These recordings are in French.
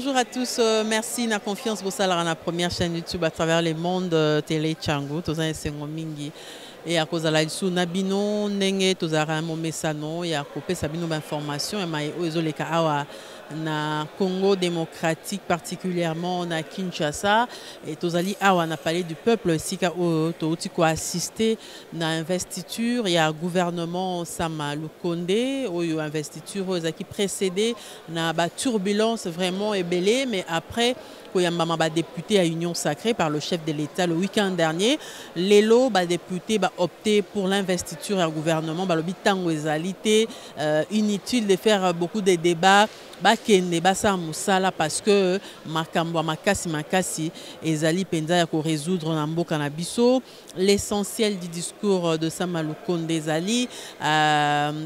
Bonjour à tous, merci na confiance pour ça dans la première chaîne YouTube à travers le monde télé Tchango, tous un mingi et à cause de la sous nabino nenge tous ara mo mesano et à couper sabino d'information et mai ozoleka awa na Congo démocratique particulièrement na Kinshasa et tozali awa na parlé du peuple sika o touti ko assister na investiture il y a gouvernement Sama Lukonde oyo investiture qui précédé na ba turbulence vraiment ébélé mais après Koyamba ba député à Union Sacrée par le chef de l'État le week-end dernier lelo ba député ba opté pour l'investiture au gouvernement ba lobi tango ezalité inutile de faire beaucoup de débats ba kende ba sa musala parce que makambo makasi ezali penza ya ko résoudre na mboka na biso. L'essentiel du discours de Sama Lukonde ezali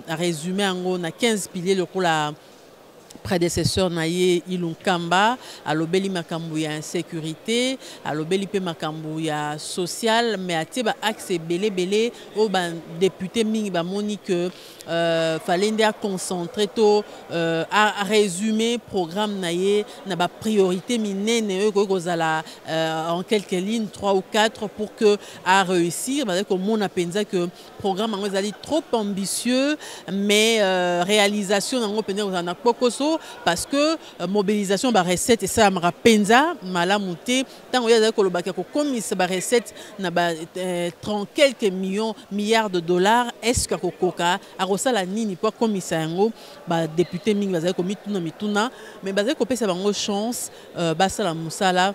résumé en na 15 piliers le la prédécesseur naye Ilunkamba alobeli makambu ya insécurité alobeli pe makambu ya social mais atie ba axe belé au ba député mingi ba moni que fallait ndia concentrer to à résumer programme naye na ba priorité minene ko kozala en quelques lignes 3 ou 4 pour que à réussir parce que mon apenza que programme ngo ezali trop ambitieux mais réalisation nango pene kozana pokoso parce que mobilisation ba recette et ça mara penza malamute tant oya ko lobaka ko commise ba recette na ba 30 quelques milliards de dollars est-ce que kokoka a rosala nini pour commise yango ba député mingi bazali ko mituna mais bazali ko pesa bango chance basala musala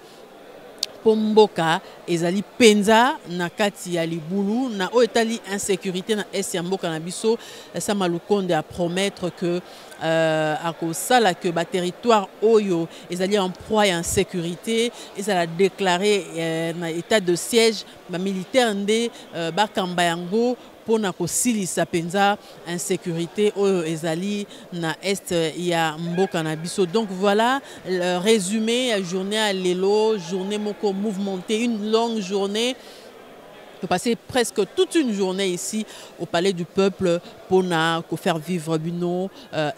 Pomboka ezali penza na kati ya libulu na o etali insécurité na est ya mboka na biso Sama Lukonde a promettre que à kosala que ba territoire oyo ezali en proie à insécurité et ça l'a déclaré na état de siège ba militaire ndé ba kamba yango pona kosilisa penza insécurité oyo ezali na est ya mboka na biso. Donc voilà le résumé journée à lelo journée moko mouvementée, une longue journée. On peut passer presque toute une journée ici au Palais du Peuple pour faire vivre bino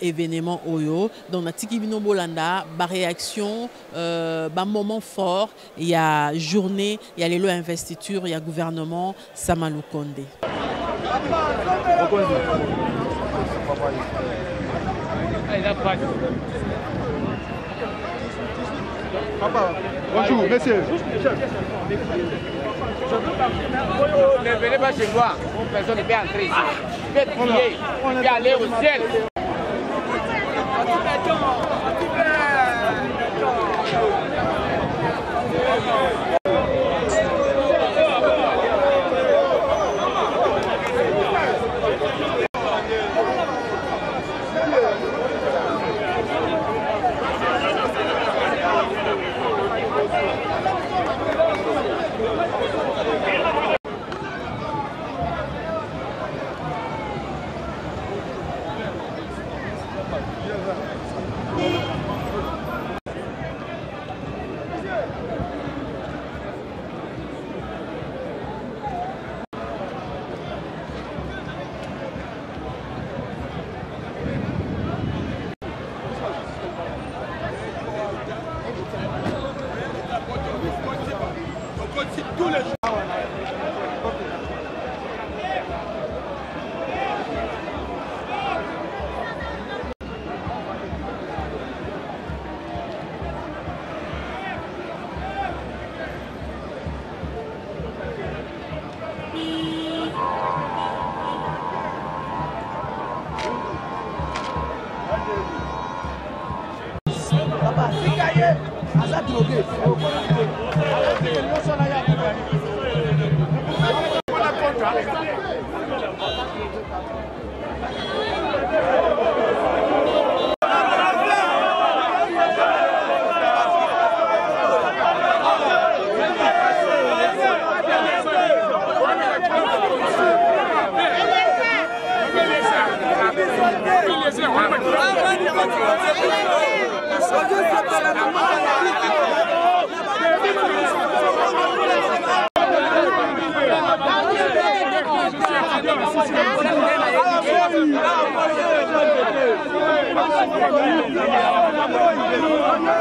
événement oyo. Donc na tiki bino bolanda ba réaction ba moment fort, il y a journée, il y a les lois investiture, il y a gouvernement Sama Lukonde. Papa, bonjour, monsieur. Ne venez pas chez moi, personne ne peut entrer ici. Faites prier, et aller au ciel.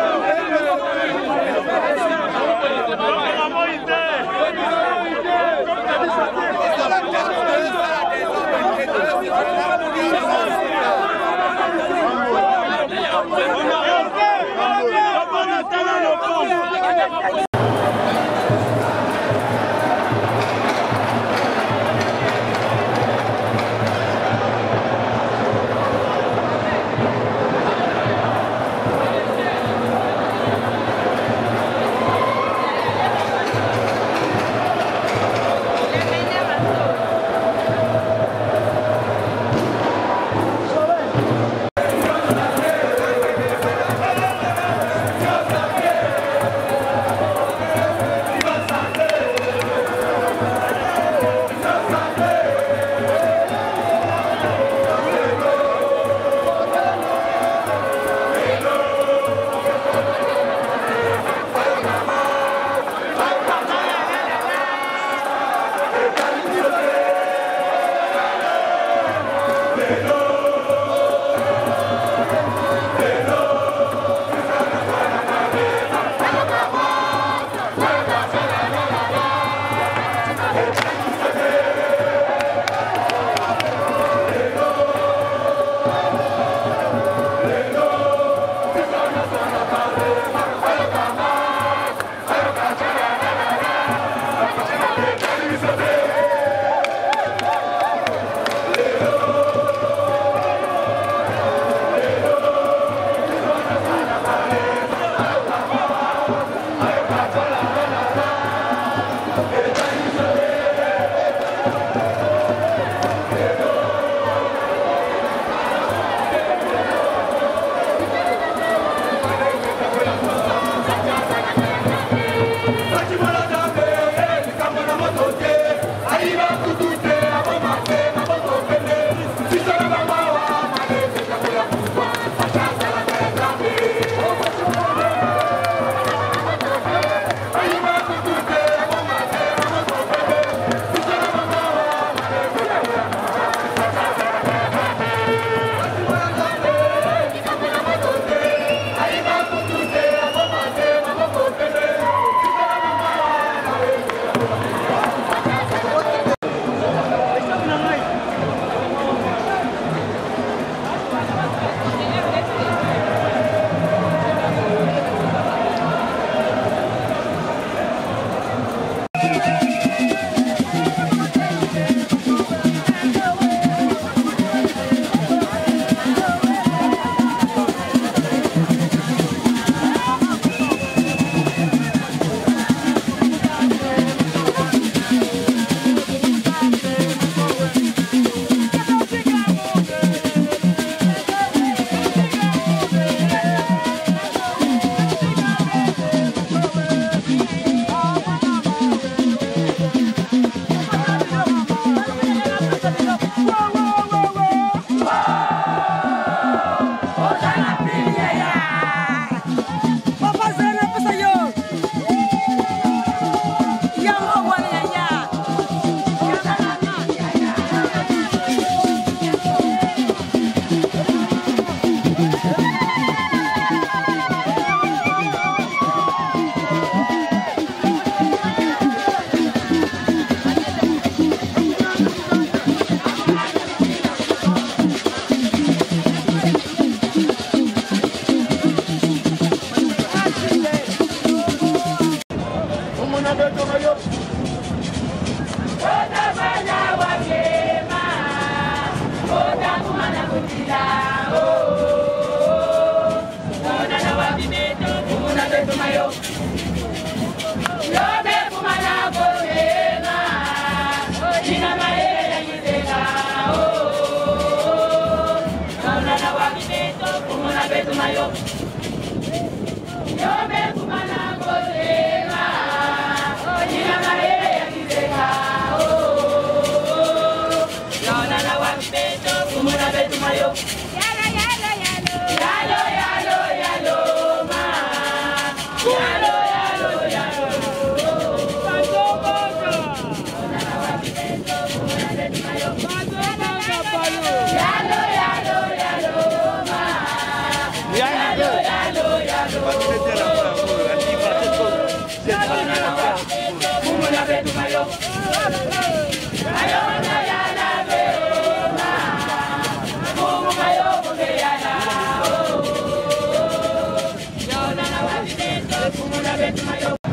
Thank you. Mayo.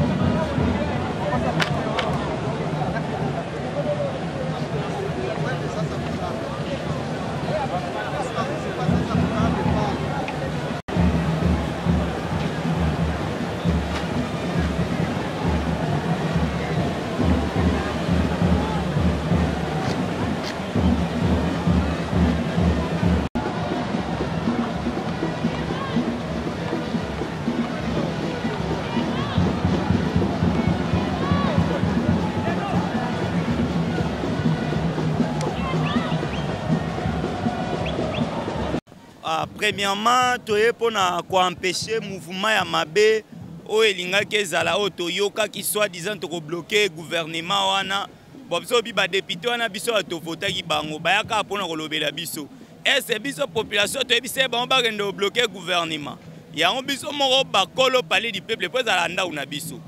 premièrement toye pona ko empêcher mouvement ya mabe o elinga kezala o toyoka ki soit disant to bloquer gouvernement wana bo biso bi ba député wana biso to vota ki bango bayaka pona ko lobela biso est biso population to bise ba ba kende bloquer gouvernement yango biso moko bakolo parler du peuple po za landa una biso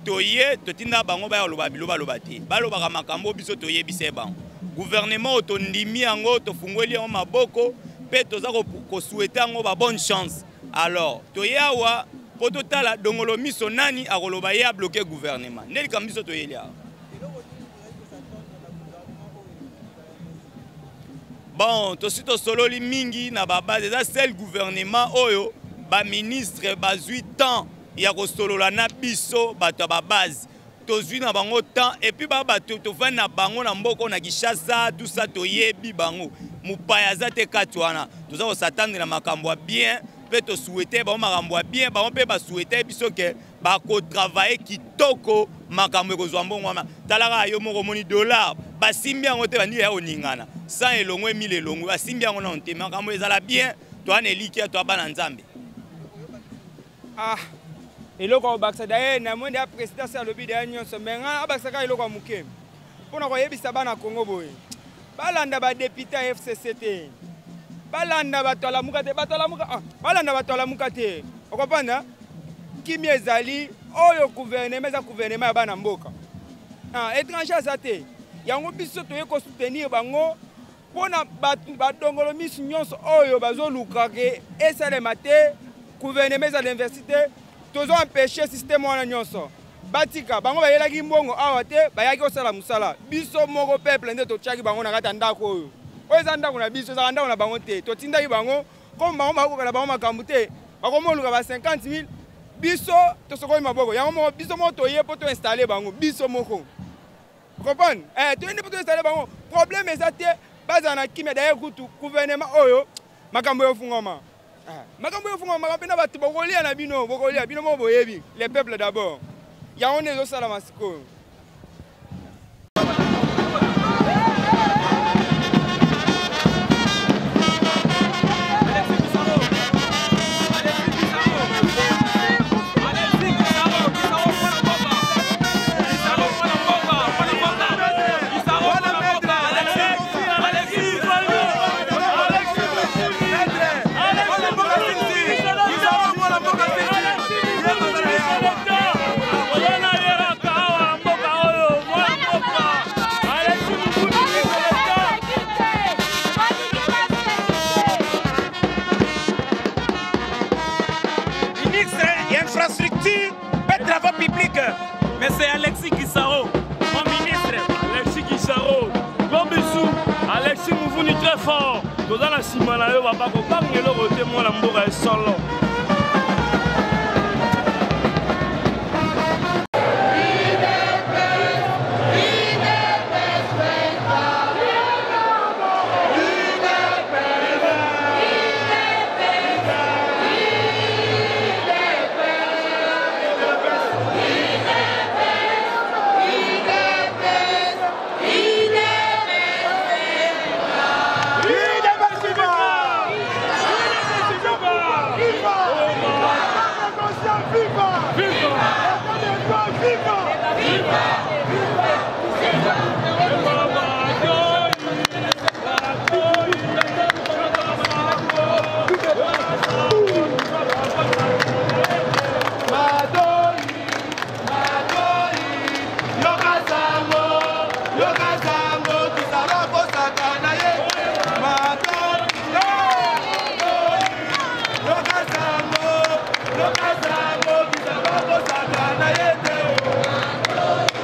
toye totinda bango ba loba biloba lobati balobaka makambo biso toye bise bango gouvernement otondimi yango tofungoli yango maboko pe toza ko souhaiter yango ba bonne chance alors toye awa po totala dongolo miso nani akoloba ye a bloquer gouvernement ndeli kambiso toyeli awa bon tosi tosololi mingi na babase eza seul gouvernement oyo ba ministre bazwi temps ya kosolola na biso bato ya babase tozwi na bango temps et puis bato tofandi na bango na mboko na Kinshasa tout ça toyebi bango mupaya za te kati wana toza kosatandre na makambo ya bien pe to souhaiter bango makambo ya bien bango pe ba souhaiter biso ke ba ko travailler kitoko makambo ekozwa mbongo wana talaka yo moko moni dollar basimbi yango te bandi ya oningana 100 elongwe 1000 elongwe basimbi yango na ntema makambo ezala bien to ana elikia to abana nzambe eloko baksa daye na monde ya présidence ya lobi de nyonso menga abaksa ka eloko muke pona ko yebisa bana Congo boye balanda ba député ya FCCT balanda batola mukate balanda batola mukate okopanda kimi ezali oyo gouvernement za gouvernement ya bana mboka étranger zate yango biso toye ko soutenir bango pona badongolo misu nyonso oyo bazoluka ke esalema te gouvernement za l'université tozo empêcher système wana nyonso batika bango bayelaki mbongo awa te bayaki osala musala biso moko peuple nde totiaki bango na kati ya ndako oyo eza ndako na biso eza ndako na bango te totindaki bango comme bango bakoka na bango makambo te bakomoluka ba 50 000 biso tosokoyi maboko yango moko biso moko toye po toinstalle bango biso moko comprendre toyende po toinstalle bango problème eza te bazala na kimia daye kutu gouvernement oyo makambo yofungama makambo yofungama makambo na bato bokolia na bino bokolia bino mo boyebi les peuples d'abord yango nde ezosala masikoyo Mais c'est Alexis Gisaro, mon ministre. Alexis Gisaro, bon bisou. Alexis Mouvouni très fort. Dans la Simana, il va pas comprendre le côté moi la mboka est solo.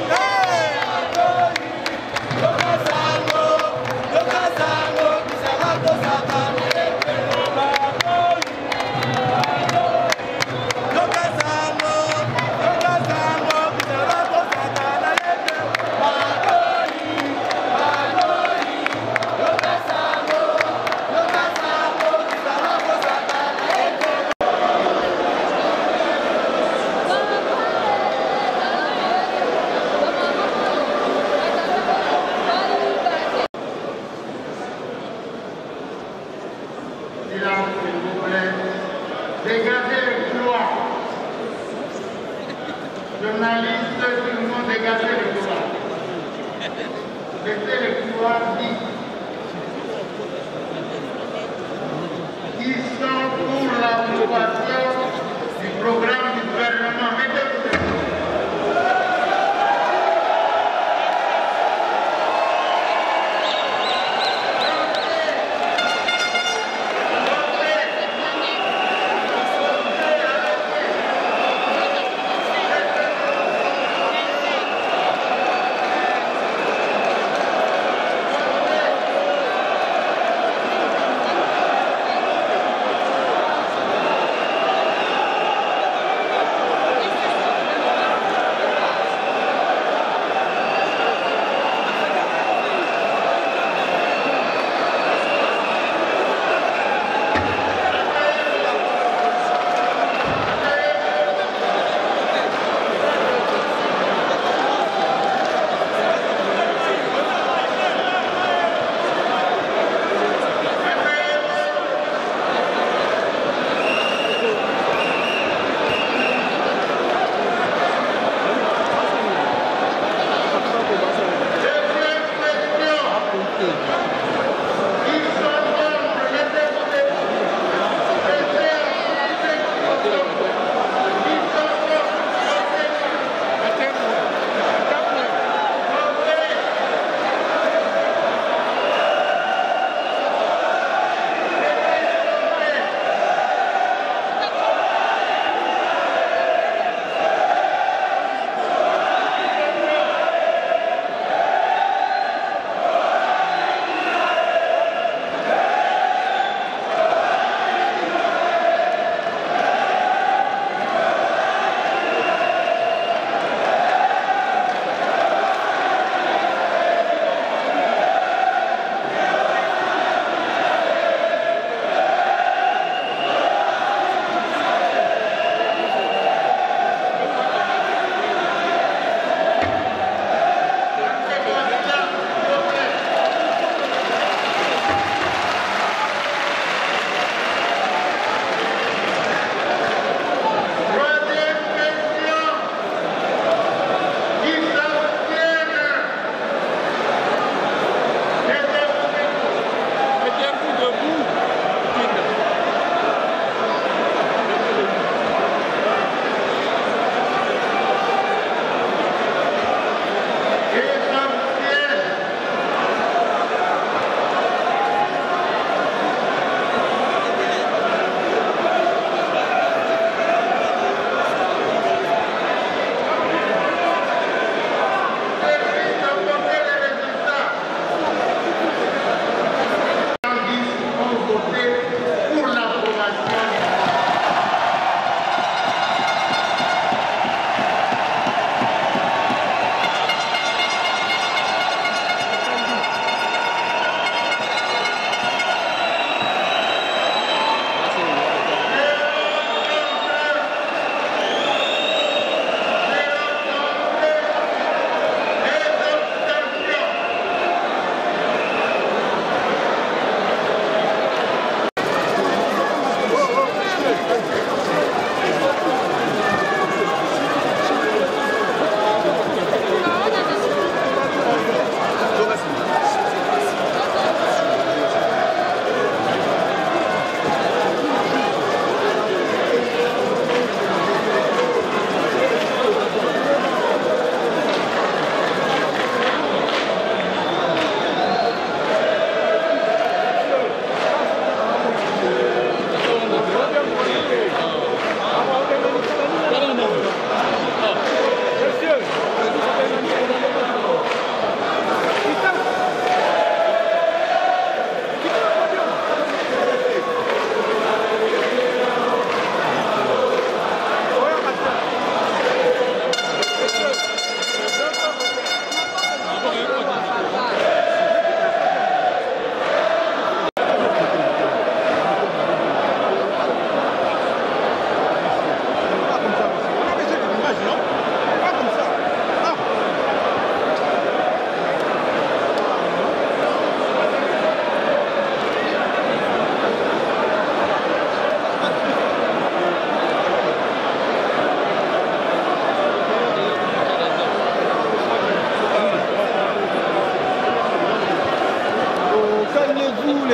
Yo Journalistes, tout le monde dégagez le couloir. Laissez le couloir vide. Qui sont pour l'approbation du programme du gouvernement? Mettez-vous debout.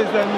les amis.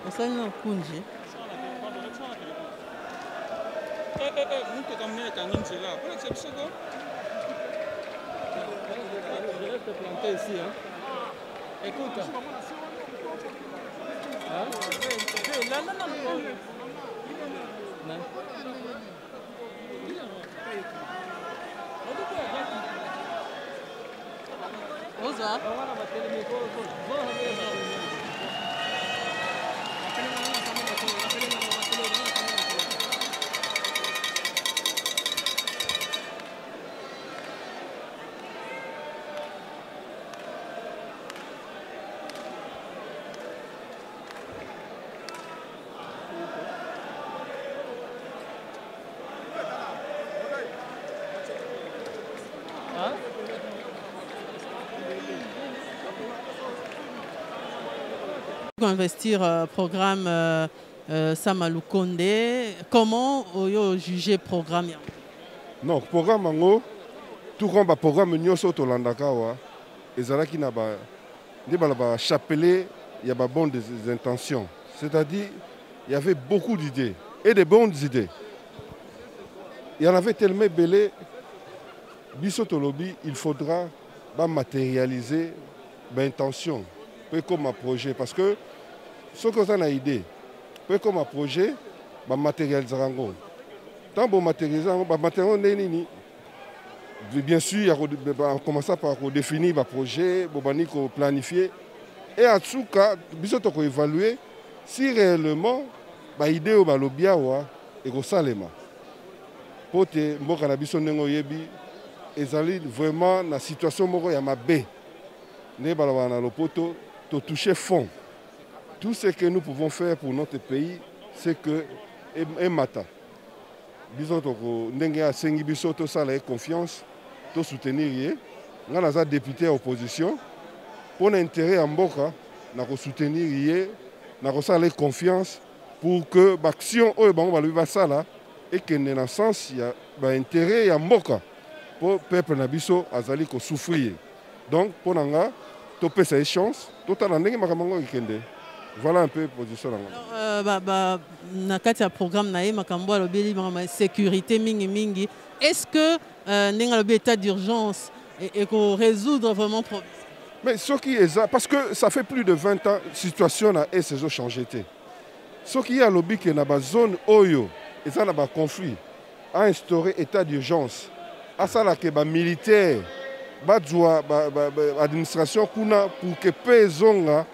Osana kunji. Nunca caminé caninche là. Pour que c'est je reste planté ici. Hein. Écoute. Hein? Non. Oza. Investir programme Samalou Condé, comment vous jugez le programme? Non, le programme, tout le programme Nyoso Tolandakawa, qui n'a chapelet, il y a de bonnes intentions. C'est-à-dire, il y avait beaucoup d'idées et de bonnes idées. Il y en avait tellement belé, Bissotolobi, il faudra matérialiser l'intention, comme un projet. Parce que ce que vous avez une idée, comme un projet, matérialiser. Tant que matérialiser, bien sûr, on commence par définir le projet, planifier. Et en tout cas, on peut évaluer si réellement l'idée est bien et que ça l'est. Pour que vraiment dans la situation où il y a ma baie, de toucher fond. Tout ce que nous pouvons faire pour notre pays, c'est que Mata. Nous avons confiance, de soutenir. Nous avons des députés à l'opposition. Pour l'intérêt en Boka, nous avons soutenir, nous avons confiance pour que l'action et que dans le sens il y a intérêt ya mboka pour peuple na biso azali ko souffrir. Donc pour nanga to pesa chance to tala ndenge makamango ikende. Voilà un peu la position. Alors, na kati ya programme na ye makambo alobeli ma sécurité mingi. Est-ce que n'enga lobi état d'urgence et qu'on résoudre vraiment problème? Mais ce qui est ça, parce que ça fait plus de 20 ans, la situation a changé. Ce qui est à lobby qui est dans la zone Oyo, et ça dans conflit, a instauré état d'urgence. À ça là que les militaires, l'administration pour que pesonga,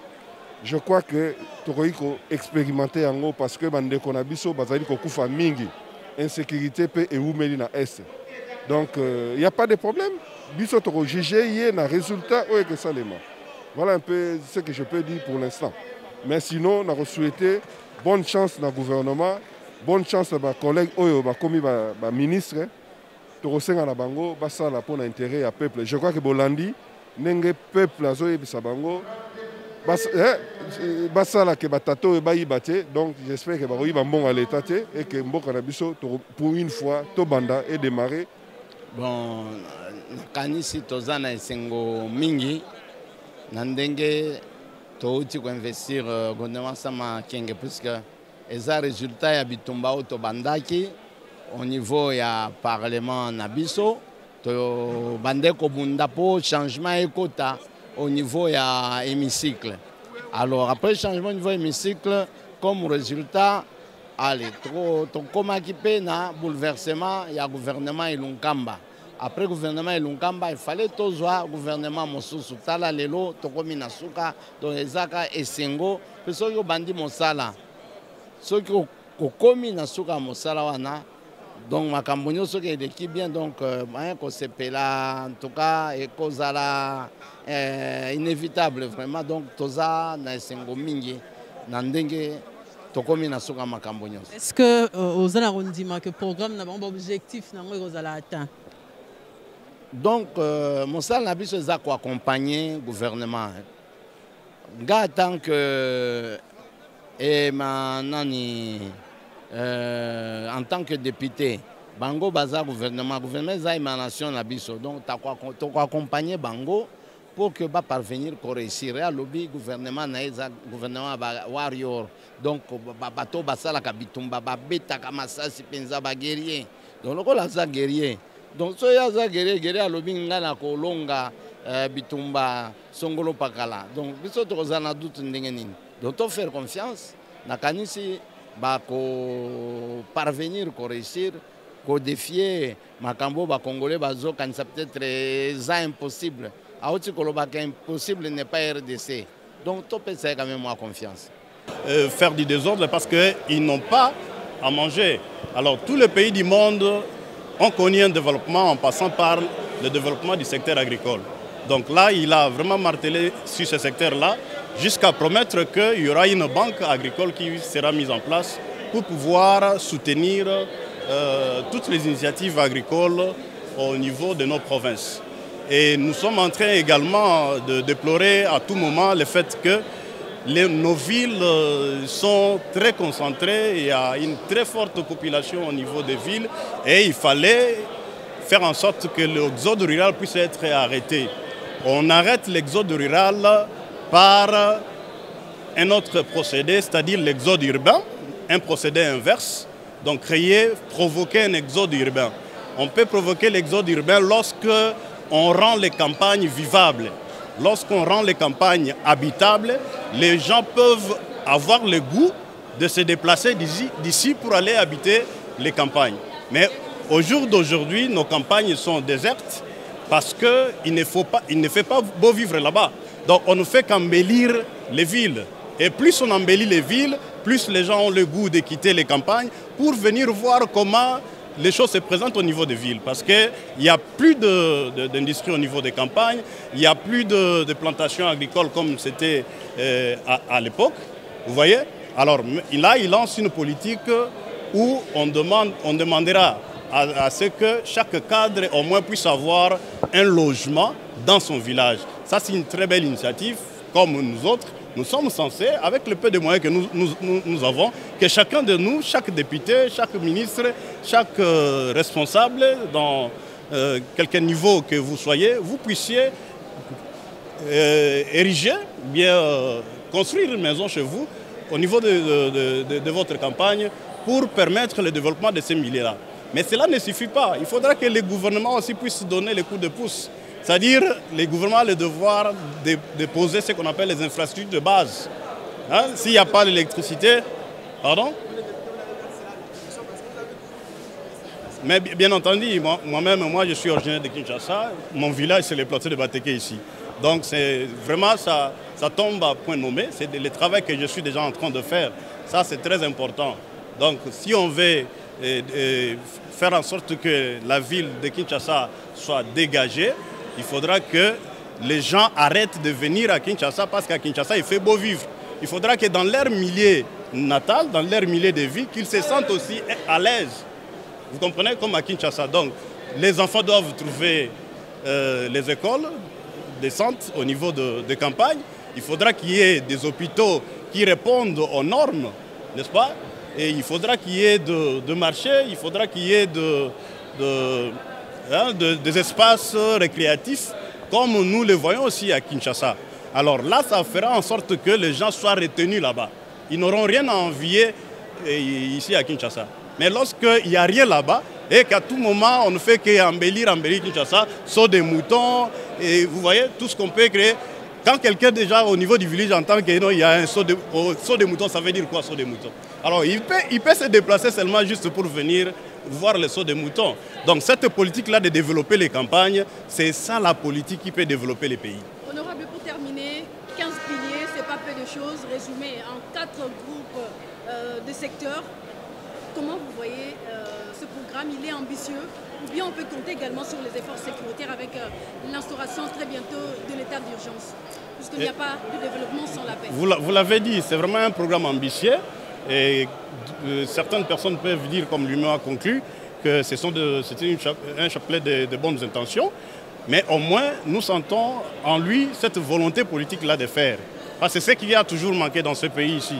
je crois que tu dois expérimenter en haut parce que bandeko na biso bazali ko kufa mingi, insécurité peut et oumeli na est. Donc il n'y a pas de problème. Biso to juger hier na résultat ou que ça les mains. Voilà un peu ce que je peux dire pour l'instant. Mais sinon, on a souhaité bonne chance dans le gouvernement, bonne chance à mes collègues comme les ministres. Torosenga na bango basala pour l'intérêt à peuple. Je crois que Bolandi nenge peuple azoye bisabango basala ke batato e bayibate. Donc j'espère que baroyi ba bon à l'état et que mboka na biso pour une fois to banda et démarrer. Bon kanisi tozana esengo mingi na ndenge touti ko investir gouvernement sama kenge puisque eza résultat ya bitumba to bandaki au niveau ya parlement na biso to bandeko bunda po changement ekota au niveau ya hémicycle. Alors après changement au niveau hémicycle comme résultat allez trop comme équipé na bouleversement ya gouvernement Ilunkamba. Après gouvernement Ilunkamba il fallait tozwa gouvernement mosusu tala lelo tokomi na suka to ezaka esengo peso yo bandi mosala soki kokomi na suka mosala wana. Donc ma campagne ce qui est l'équipe bien donc en tout cas et cause inévitable vraiment donc toza na sengo mingi na ndenge tokomi na suka ma campagne. Est-ce que aux arrondissements que programme na bon objectif na ngo ozala atteint? Donc mon sal na biso za ko accompagner gouvernement. Nga tant que et manani en tant que député, Bango Baza gouvernement za émanation na biso. Donc tu accompagner Bango pour que ba parvenir à réussir. À lobby gouvernement na gouvernement warrior. Donc bato basala kabitumba ba beta kama sasi penza ba guerrier. Donc le za guerrier. Donc so ya za guerrier à lobby ngana ko longa bitumba songolo pakala. Donc biso to za na doute ndenge nini. Donc to faire confiance na kanisi ko parvenir à réussir, à défier Makambo Congolais bazo quand ça peut-être impossible. À autre que impossible n'est pas RDC. Donc tout peut être quand même moi confiance. Faire du désordre parce qu'ils n'ont pas à manger. Alors tous les pays du monde ont connu un développement en passant par le développement du secteur agricole. Donc là, il a vraiment martelé sur ce secteur-là, jusqu'à promettre qu'il y aura une banque agricole qui sera mise en place pour pouvoir soutenir toutes les initiatives agricoles au niveau de nos provinces. Et nous sommes en train également de déplorer à tout moment le fait que nos villes sont très concentrées, il y a une très forte population au niveau des villes et il fallait faire en sorte que l'exode rural puisse être arrêté. On arrête l'exode rural par un autre procédé, c'est-à-dire l'exode urbain, un procédé inverse, donc provoquer un exode urbain. On peut provoquer l'exode urbain lorsque on rend les campagnes vivables. Lorsqu'on rend les campagnes habitables, les gens peuvent avoir le goût de se déplacer d'ici pour aller habiter les campagnes. Mais au jour d'aujourd'hui, nos campagnes sont désertes parce qu'il ne fait pas beau vivre là-bas. Donc on ne fait qu'embellir les villes. Et plus on embellit les villes, plus les gens ont le goût de quitter les campagnes pour venir voir comment les choses se présentent au niveau des villes. Parce qu'il n'y a plus d'industrie au niveau des campagnes, il n'y a plus de plantations agricoles comme c'était à l'époque. Vous voyez? Alors là, il lance une politique où on demandera à ce que chaque cadre au moins puisse avoir un logement dans son village. Ça, c'est une très belle initiative, comme nous autres. Nous sommes censés, avec le peu de moyens que nous avons, que chacun de nous, chaque député, chaque ministre, chaque responsable, dans quelque niveau que vous soyez, vous puissiez ériger, bien construire une maison chez vous au niveau de votre campagne pour permettre le développement de ces milliers-là. Mais cela ne suffit pas. Il faudra que les gouvernements aussi puissent donner les coups de pouce. C'est-à-dire, les gouvernements ont le devoir de poser ce qu'on appelle les infrastructures de base. Hein? S'il n'y a pas l'électricité, pardon? Mais bien entendu, moi je suis originaire de Kinshasa. Mon village, c'est le plateau de Bateke ici. Donc c'est vraiment, ça tombe à point nommé. C'est le travail que je suis déjà en train de faire. Ça, c'est très important. Donc si on veut faire en sorte que la ville de Kinshasa soit dégagée, il faudra que les gens arrêtent de venir à Kinshasa parce qu'à Kinshasa, il fait beau vivre. Il faudra que dans leur milieu natal, dans leur milieu de vie, qu'ils se sentent aussi à l'aise. Vous comprenez, comme à Kinshasa. Donc, les enfants doivent trouver les écoles décentes au niveau de campagne. Il faudra qu'il y ait des hôpitaux qui répondent aux normes, n'est-ce pas? Et il faudra qu'il y ait de marchés, il faudra qu'il y ait des espaces récréatifs, comme nous le voyons aussi à Kinshasa. Alors là, ça fera en sorte que les gens soient retenus là-bas. Ils n'auront rien à envier ici à Kinshasa. Mais lorsqu'il n'y a rien là-bas, et qu'à tout moment, on ne fait qu'embellir Kinshasa, saut des moutons, et vous voyez, tout ce qu'on peut créer. Quand quelqu'un déjà au niveau du village entend qu'il y a un saut de moutons, ça veut dire quoi, saut de moutons? Alors il peut se déplacer seulement juste pour venir voir le saut de moutons. Donc cette politique-là de développer les campagnes, c'est ça la politique qui peut développer les pays. Honorable, pour terminer, 15 piliers, ce n'est pas peu de choses, résumés en 4 groupes de secteurs. Comment vous voyez ce programme? Il est ambitieux ou bien on peut compter également sur les efforts sécuritaires avec l'instauration très bientôt de l'état d'urgence, puisqu'il n'y a pas de développement sans la paix? Vous l'avez dit, c'est vraiment un programme ambitieux et certaines personnes peuvent dire, comme lui-même a conclu, que c'était un chapelet de bonnes intentions, mais au moins nous sentons en lui cette volonté politique-là de faire. Parce que c'est ce qui a toujours manqué dans ce pays ici.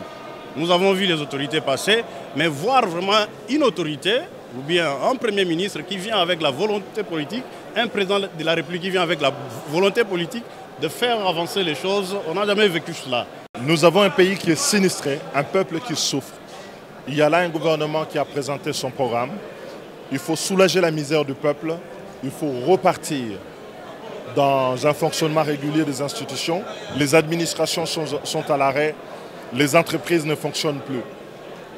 Nous avons vu les autorités passer, mais voir vraiment une autorité, ou bien un Premier ministre qui vient avec la volonté politique, un président de la République qui vient avec la volonté politique de faire avancer les choses, on n'a jamais vécu cela. Nous avons un pays qui est sinistré, un peuple qui souffre. Il y a là un gouvernement qui a présenté son programme. Il faut soulager la misère du peuple, il faut repartir dans un fonctionnement régulier des institutions. Les administrations sont à l'arrêt. Les entreprises ne fonctionnent plus.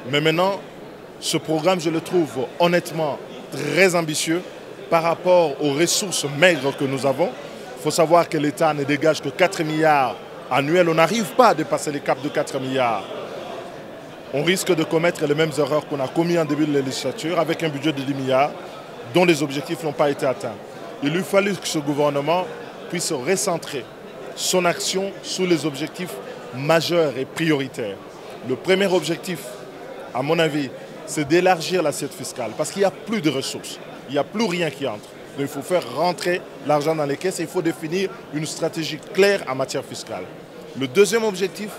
Mais maintenant, ce programme, je le trouve honnêtement très ambitieux par rapport aux ressources maigres que nous avons. Il faut savoir que l'État ne dégage que 4 milliards annuels. On n'arrive pas à dépasser les caps de 4 milliards. On risque de commettre les mêmes erreurs qu'on a commises en début de législature avec un budget de 10 milliards dont les objectifs n'ont pas été atteints. Il lui fallu que ce gouvernement puisse recentrer son action sur les objectifs majeur et prioritaire. Le premier objectif, à mon avis, c'est d'élargir l'assiette fiscale parce qu'il n'y a plus de ressources, il n'y a plus rien qui entre. Donc il faut faire rentrer l'argent dans les caisses et il faut définir une stratégie claire en matière fiscale. Le deuxième objectif,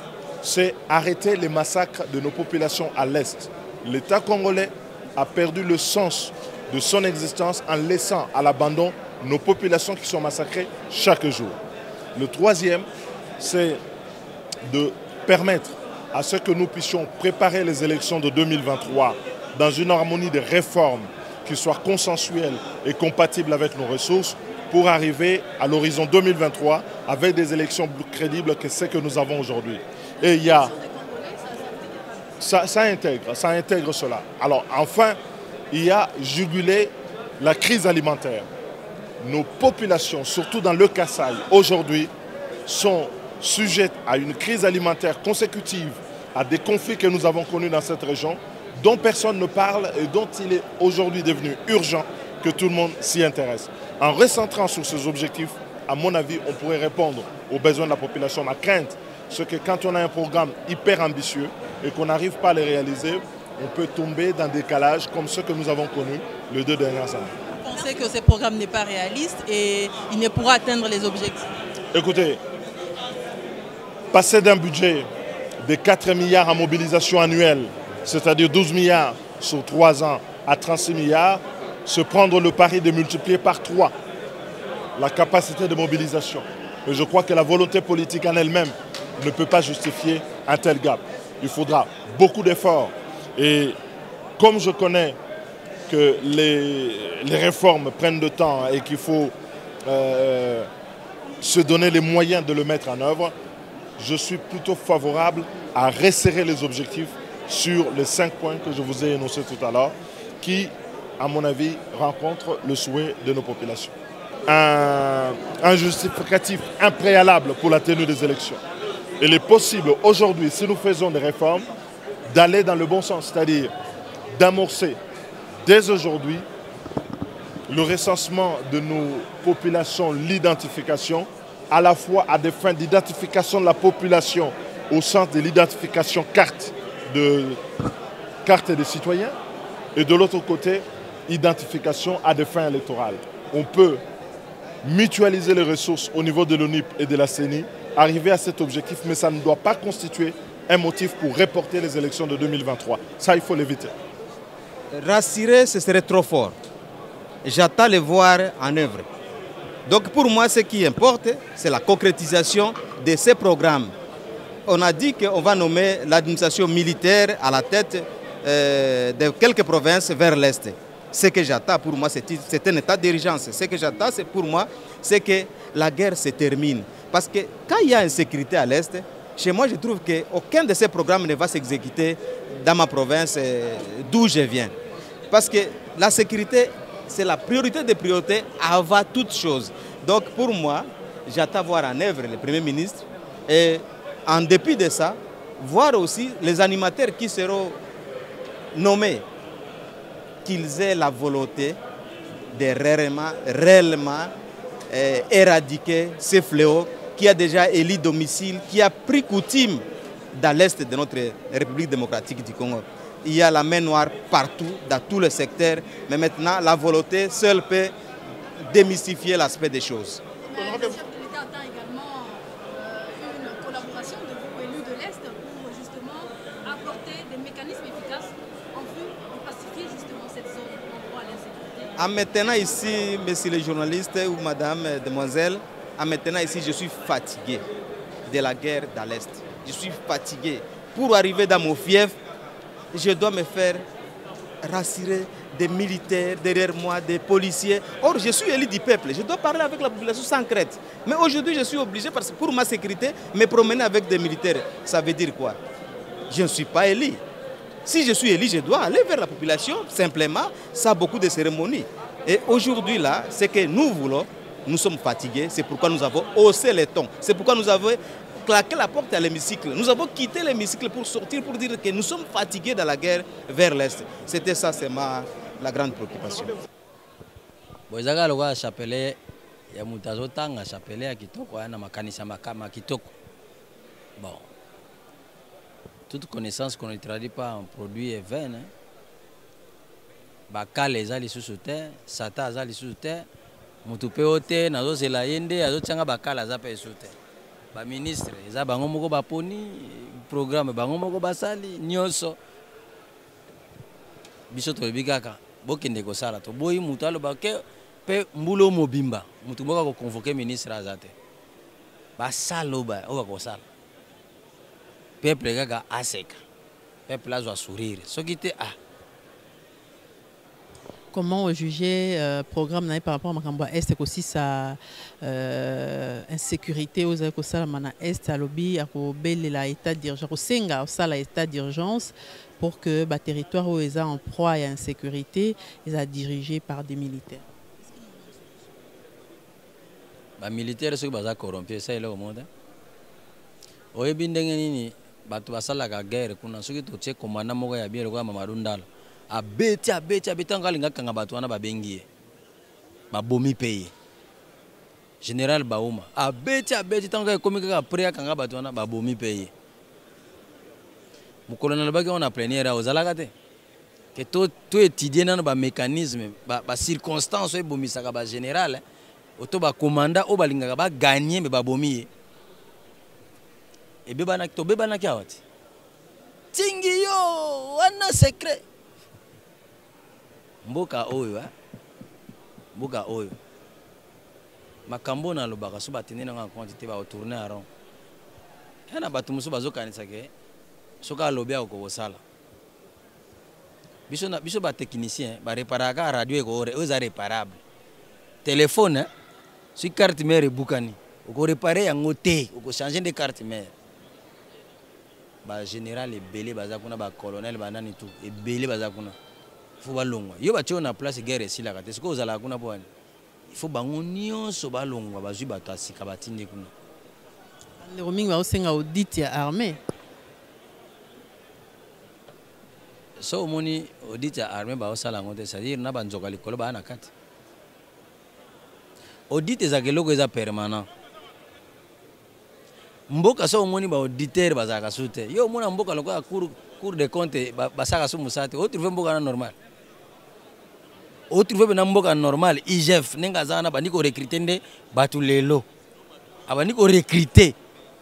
c'est arrêter les massacres de nos populations à l'Est. L'État congolais a perdu le sens de son existence en laissant à l'abandon nos populations qui sont massacrées chaque jour. Le troisième, c'est de permettre à ce que nous puissions préparer les élections de 2023 dans une harmonie de réformes qui soit consensuelle et compatible avec nos ressources pour arriver à l'horizon 2023 avec des élections plus crédibles que celles que nous avons aujourd'hui. Et il y a... Ça intègre cela. Alors enfin, il y a jugulé la crise alimentaire. Nos populations, surtout dans le Kasaï, aujourd'hui, sont sujettes à une crise alimentaire consécutive à des conflits que nous avons connus dans cette région, dont personne ne parle et dont il est aujourd'hui devenu urgent que tout le monde s'y intéresse. En recentrant sur ces objectifs, à mon avis, on pourrait répondre aux besoins de la population. Ma crainte, c'est que quand on a un programme hyper ambitieux et qu'on n'arrive pas à le réaliser, on peut tomber dans des décalages comme ceux que nous avons connus les 2 dernières années. Vous pensez que ce programme n'est pas réaliste et il ne pourra atteindre les objectifs? Écoutez, Passer d'un budget de 4 milliards en mobilisation annuelle, c'est-à-dire 12 milliards sur 3 ans, à 36 milliards, se prendre le pari de multiplier par 3 la capacité de mobilisation. Mais je crois que la volonté politique en elle-même ne peut pas justifier un tel gap. Il faudra beaucoup d'efforts. Et comme je connais que les réformes prennent du temps et qu'il faut se donner les moyens de le mettre en œuvre, je suis plutôt favorable à resserrer les objectifs sur les 5 points que je vous ai énoncés tout à l'heure, qui, à mon avis, rencontrent le souhait de nos populations. Un justificatif impréalable pour la tenue des élections. Il est possible aujourd'hui, si nous faisons des réformes, d'aller dans le bon sens, c'est-à-dire d'amorcer dès aujourd'hui le recensement de nos populations, l'identification, à la fois à des fins d'identification de la population au sens de l'identification carte des citoyens, et de l'autre côté, identification à des fins électorales. On peut mutualiser les ressources au niveau de l'ONIP et de la CENI, arriver à cet objectif, mais ça ne doit pas constituer un motif pour reporter les élections de 2023. Ça, il faut l'éviter. Rassurer, ce serait trop fort. J'attends le voir en œuvre. Donc pour moi, ce qui importe, c'est la concrétisation de ces programmes. On a dit qu'on va nommer l'administration militaire à la tête de quelques provinces vers l'Est. Ce que j'attends pour moi, c'est un état d'urgence. Ce que j'attends pour moi, c'est que la guerre se termine. Parce que quand il y a insécurité à l'Est, chez moi, je trouve qu'aucun de ces programmes ne va s'exécuter dans ma province d'où je viens. Parce que la sécurité, c'est la priorité des priorités avant toute chose. Donc pour moi, j'attends voir en œuvre le Premier ministre et en dépit de ça, voir aussi les animateurs qui seront nommés, qu'ils aient la volonté de réellement éradiquer ce fléau qui a déjà élu domicile, qui a pris coutume dans l'est de notre République démocratique du Congo. Il y a la main noire partout, dans tous les secteurs, mais maintenant la volonté seule peut démystifier l'aspect des choses. Mais le chef de l'État attend également une collaboration de vous, élus de l'Est, pour justement apporter des mécanismes efficaces en vue de pacifier justement cette zone en droit à l'insécurité. En maintenant ici, messieurs les journalistes ou madame, demoiselle, en maintenant ici, je suis fatigué de la guerre dans l'Est. Je suis fatigué. Pour arriver dans mon fief, je dois me faire rassurer des militaires derrière moi, des policiers. Or, je suis élu du peuple. Je dois parler avec la population sans crainte. Mais aujourd'hui, je suis obligé, parce que pour ma sécurité, me promener avec des militaires. Ça veut dire quoi? Je ne suis pas élu. Si je suis élu, je dois aller vers la population, simplement, ça a beaucoup de cérémonies. Et aujourd'hui, là, ce que nous voulons, nous sommes fatigués, c'est pourquoi nous avons haussé les tons. C'est pourquoi nous avons claqué la porte à l'hémicycle. Nous avons quitté l'hémicycle pour sortir, pour dire que nous sommes fatigués dans la guerre vers l'Est. C'était ça, c'est la grande préoccupation. Bon, il y a un chapelet, il y a un chapelet à Kitoko, il y a un Kitoko. Bon, toute connaissance qu'on ne traduit pas en produit est vaine. Bakale ezali sous terre, Sata ezali sous terre, mutupe ote nazo zela yende azo tanga bakala azape sous terre. Ba ministre eza bango moko baponi programme bango moko basali nyonso. Biso to bikaka bokende ko sala to boyi mutu aloba ke pe mbulo mobimba mutu moko ko convoquer ministre azate. Ba saloba o ko sala. Peuple kaka aseka. Peuple azwa sourire. Soki te Comment juger le programme par rapport à Makamba Est et aussi sa insécurité aux Est à lobby à l'état d'urgence, au Senga au l'état d'urgence pour que le territoire où ils sont en proie à l'insécurité est dirigé par des militaires. Les militaires sont corrompus, ça est là au monde. Au Ebindengeni, batu basala la guerre, kuna soki totie commandant moko ya bien le Mamadou Ndala. Abeti ngalinga kanga batu wana babengi babomi paye général Bauma abeti tanga ekomi kaka après kanga batu wana babomi paye mu colonel baki on a plénière ozalaka te que to étudier nano ba mécanisme ba circonstance ebomi saka ba général oto ba commandant o balingaka ba gagner mais babomi et bebana to bebana ki awati tingi yo wana secret mboka oyo mboka oyo makambo na lobaka so batindi na quantité ba tourner à rond yana bato musu bazokanisa ke soka lobi ako kosala biso ba technicien ba réparaka radio ko eza réparable téléphone si carte mère bukani ko réparer yango te ko changer de carte mère ba général ebele baza kuna ba colonel banani tout ebele baza kuna faut balongwa yo batio na place guerre sila kate siko ozala kuna po il faut bango nyonso balongwa bazwi bato asika batinde kuna le roaming va osenga audit ya armée so moni audit ya armée ba osala ngote c'est-à-dire na banzoka likolo ba na kati audit ezakeloko eza permanent mboka so moni ba auditeur bazaka sute yo mona mboka lokola cour de compte basaka so musate o trouver mboka na normal o trouver na mboka normal IGF nenga zana bandi ko recruter nde batu lelo abandi ko recruter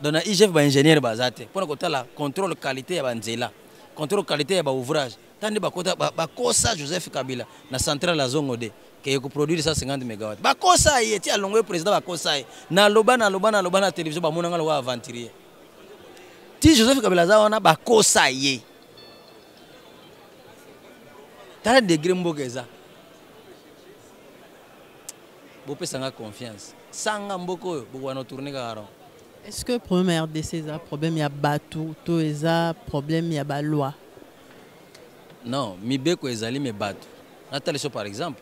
dona IGF ba ingénieur bazate pona ko tala contrôle qualité ya banzela contrôle qualité ya ba ouvrage tande bakota bakosa Joseph Kabila na centrale la zongo de ke ko produire 150 MW bakosa yeti alongwe président bakosa na loba na télévision ba monanga lo aventurier ti Joseph Kabila za wana bakosa ye tala degré mbokeza bo pesanga confiance sanga mboko bo wana tourner garon. Est-ce que le problème RDC est un problème, il y a bateau, tout est un problème, il y a la loi? Non, mi beko ezali me bateau. Natali so par exemple.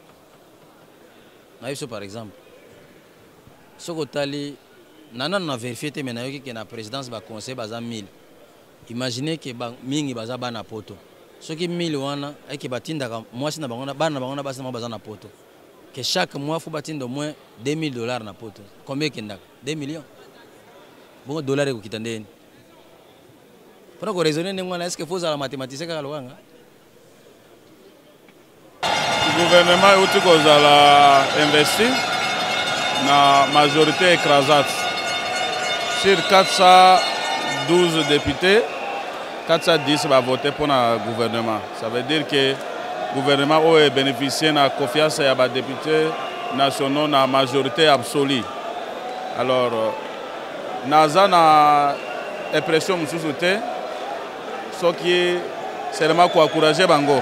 Soko tali nana na vérifié te menayoki ke na présidence ba conseil baza 1000. Imaginez que mingi baza bana poto. Soki 1000 wana eke batinda ka mwasi na bango na bana bango na basi na baza na poto. Que chaque mois faut batinda au moins $2000 na poto. Combien kendaka? 2 millions. Bon dollar ko kitandeni. Pour ko raisonner ngwana est-ce que faut la mathématicien ka loanga? Le gouvernement outi ko zala investi na majorité écrasante. Sur 412 députés, 410 va voter pour le gouvernement. Ça veut dire que le gouvernement a bénéficié de la confiance des députés nationaux dans la majorité absolue. Alors, naza na impression mususu te soki seulement pour encourager bango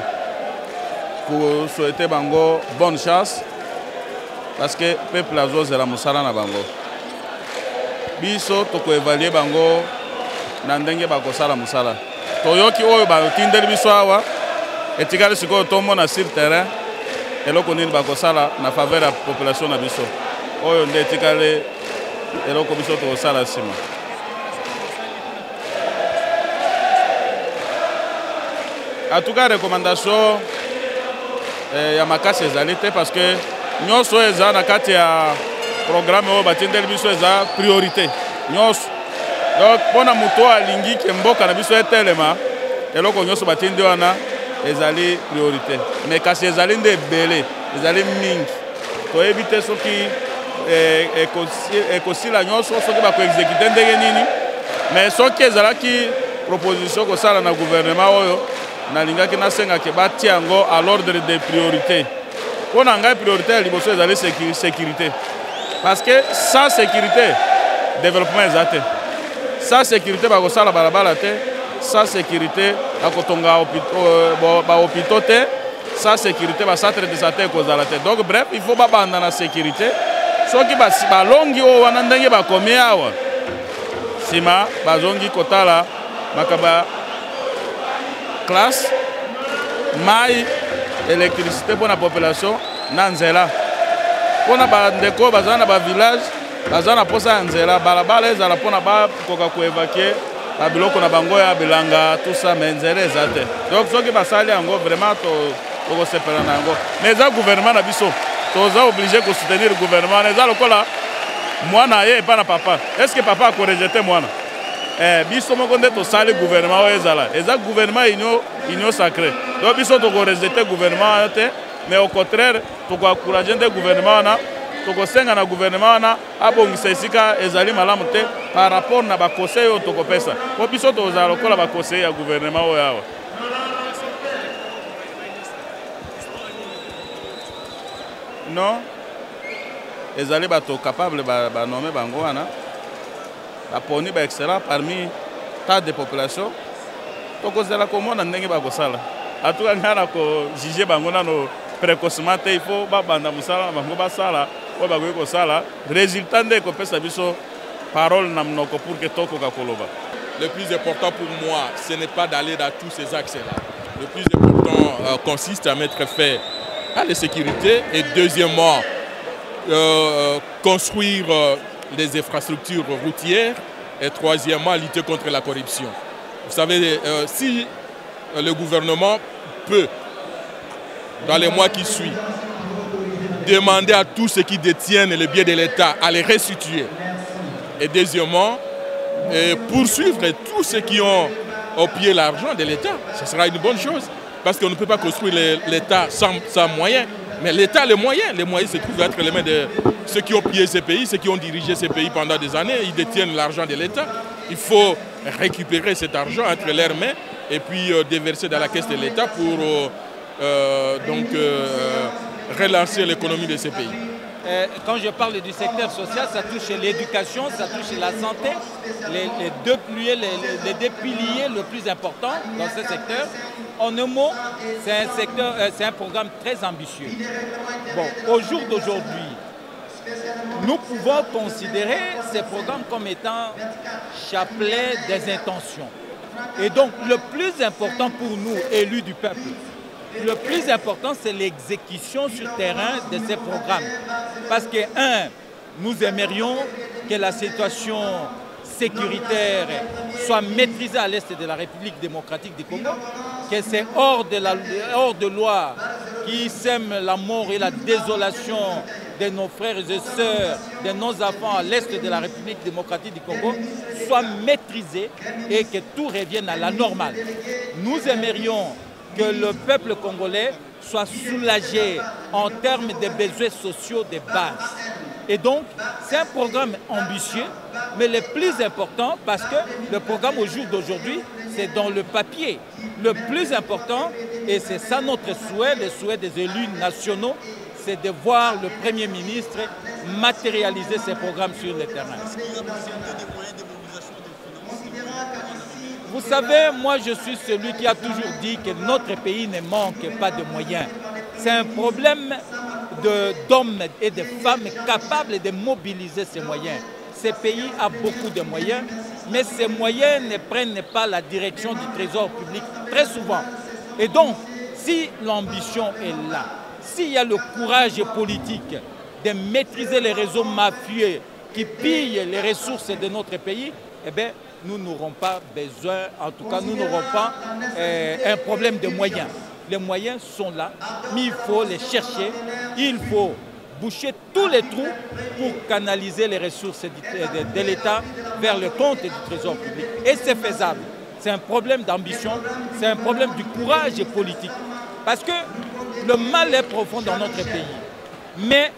pour souhaiter bango bonne chance parce que peuple azozela musala na bango biso toko évaluer bango na ndenge bakosala musala toyoki oyo batindeli biso awa etikali sikoyo tomona sur terrain eloko nini bakosala na faveur ya population na biso oyo nde etikali eloko biso tokosala nsima. En tout cas, recommandation ya makasi ezali te parce que nyonso eza na kati ya programme oyo batindeli biso eza priorité nyonso. Donc mpona moto alingi ke mboka na biso etelema eloko nyonso batindi wana ezali priorité mais kasi ezali nde ebele ezali mingi toyebi te soki ekosila nyonso soki bakoexécute ndenge nini mais soki ezalaki proposition kosala na gouvernement oyo nalingaki nasengaki batia yango à l'ordre des priorités mpona ngai priorité ya liboso ezali sécurité parce que sans sécurité développement eza te sans sécurité bakosala balabala te sans sécurité bakotonga bahôpitaux te sans sécurité bacentre de santé ekozala te donc bref il faut babanda na sécurité soki balongi oyo wana ndenge bakomi awa nsima bazongi kotala makaba classe mai électricité pour la population na nzela mpona bandeko baza na bavillage baza na posa ya nzela balabala ezala mpona bakoka koévacue babiloko na bango ya bilanga tout ça mais nzela eza te donc soki basali yango vraiment tokosepela na yango mais eza gouvernement na biso toza obligé kosoutenir gouvernement eza lokola mwana ye epa na papa est ce que papa akorejete mwana biso moko nde tosali gouvernement oyo ezala eza gouvernement union sacré donc biso tokorejete gouvernement wana te mais au contraire tokoencourage nde gouvernement wana tokosenga na gouvernement wana abongisa esika ezali malamu te par rapport na bakosei oyo tokopesa po biso tozala lokola bakosei ya gouvernement oyo awa. Non ezali bato capable banome bango wana baponi ba excellent parmi tas de population tokozela komona ndenge bakosala atuka ngai na kojuge bango nano précocement te il faut babanda mosala bango basala oyo bakoki kosala résultat nde ekopesa biso parole na monoko pour que tokoka koloba. Le plus important pour moi, ce n'est pas d'aller dans tous ces axes-là. Le plus important consiste à mettre fin à la sécurité et deuxièmement, construire des infrastructures routières et troisièmement, lutter contre la corruption. Vous savez, si le gouvernement peut, dans les mois qui suivent, demander à tous ceux qui détiennent les biens de l'État à les restituer et deuxièmement, poursuivre tous ceux qui ont opié l'argent de l'État, ce sera une bonne chose. Parce qu'on ne peut pas construire l'État sans moyens. Mais l'État a les moyens. Les moyens se trouvent entre les mains de ceux qui ont pillé ces pays, ceux qui ont dirigé ces pays pendant des années. Ils détiennent l'argent de l'État. Il faut récupérer cet argent entre leurs mains et puis déverser dans la caisse de l'État pour relancer l'économie de ces pays. Quand je parle du secteur social, ça touche l'éducation, ça touche la santé, les deux piliers le plus important dans ce secteur. En un mot, c'est un programme très ambitieux. Bon, au jour d'aujourd'hui, nous pouvons considérer ces programmes comme étant chapelet des intentions. Et donc, le plus important pour nous, élus du peuple, le plus important, c'est l'exécution sur terrain de ces programmes. Parce que, nous aimerions que la situation sécuritaire soit maîtrisée à l'est de la République démocratique du Congo, que c'est hors de loi qui sème la mort et la désolation de nos frères et sœurs, de nos enfants à l'est de la République démocratique du Congo, soit maîtrisée et que tout revienne à la normale. Nous aimerions que le peuple congolais soit soulagé en termes de besoins sociaux de base. Et donc, c'est un programme ambitieux, mais le plus important, parce que le programme au jour d'aujourd'hui, c'est dans le papier. Le plus important, et c'est ça notre souhait, le souhait des élus nationaux, c'est de voir le Premier ministre matérialiser ces programmes sur le terrain. Vous savez, moi je suis celui qui a toujours dit que notre pays ne manque pas de moyens. C'est un problème d'hommes et de femmes capables de mobiliser ces moyens. Ce pays a beaucoup de moyens, mais ces moyens ne prennent pas la direction du trésor public très souvent. Et donc, si l'ambition est là, s'il y a le courage politique de maîtriser les réseaux mafieux qui pillent les ressources de notre pays, eh bien, nous n'aurons pas besoin, en tout cas, nous n'aurons pas un problème de moyens. Les moyens sont là, mais il faut les chercher, il faut boucher tous les trous pour canaliser les ressources de l'État vers le compte du trésor public. Et c'est faisable. C'est un problème d'ambition, c'est un problème du courage politique. Parce que le mal est profond dans notre pays. Mais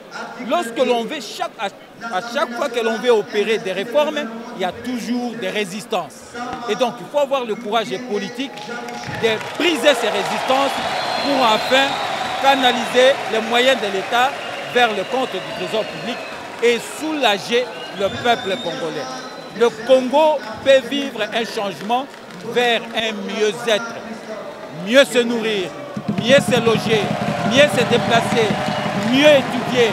lorsque l'on veut, à chaque fois que l'on veut opérer des réformes, il y a toujours des résistances. Et donc, il faut avoir le courage politique de briser ces résistances pour enfin canaliser les moyens de l'État vers le compte du trésor public et soulager le peuple congolais. Le Congo peut vivre un changement vers un mieux-être, mieux se nourrir, mieux se loger, mieux se déplacer, mieux étudier,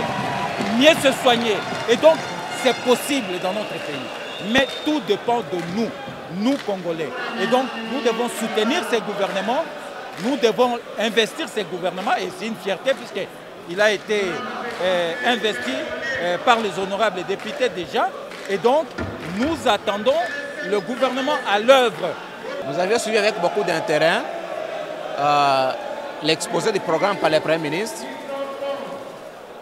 mieux se soigner. Et donc, c'est possible dans notre pays. Mais tout dépend de nous, nous Congolais. Et donc, nous devons soutenir ces gouvernements, nous devons investir ces gouvernements, et c'est une fierté puisqu'il a été investi par les honorables députés déjà. Et donc, nous attendons le gouvernement à l'œuvre. Vous avez suivi avec beaucoup d'intérêt l'exposé du programme par le Premier ministre.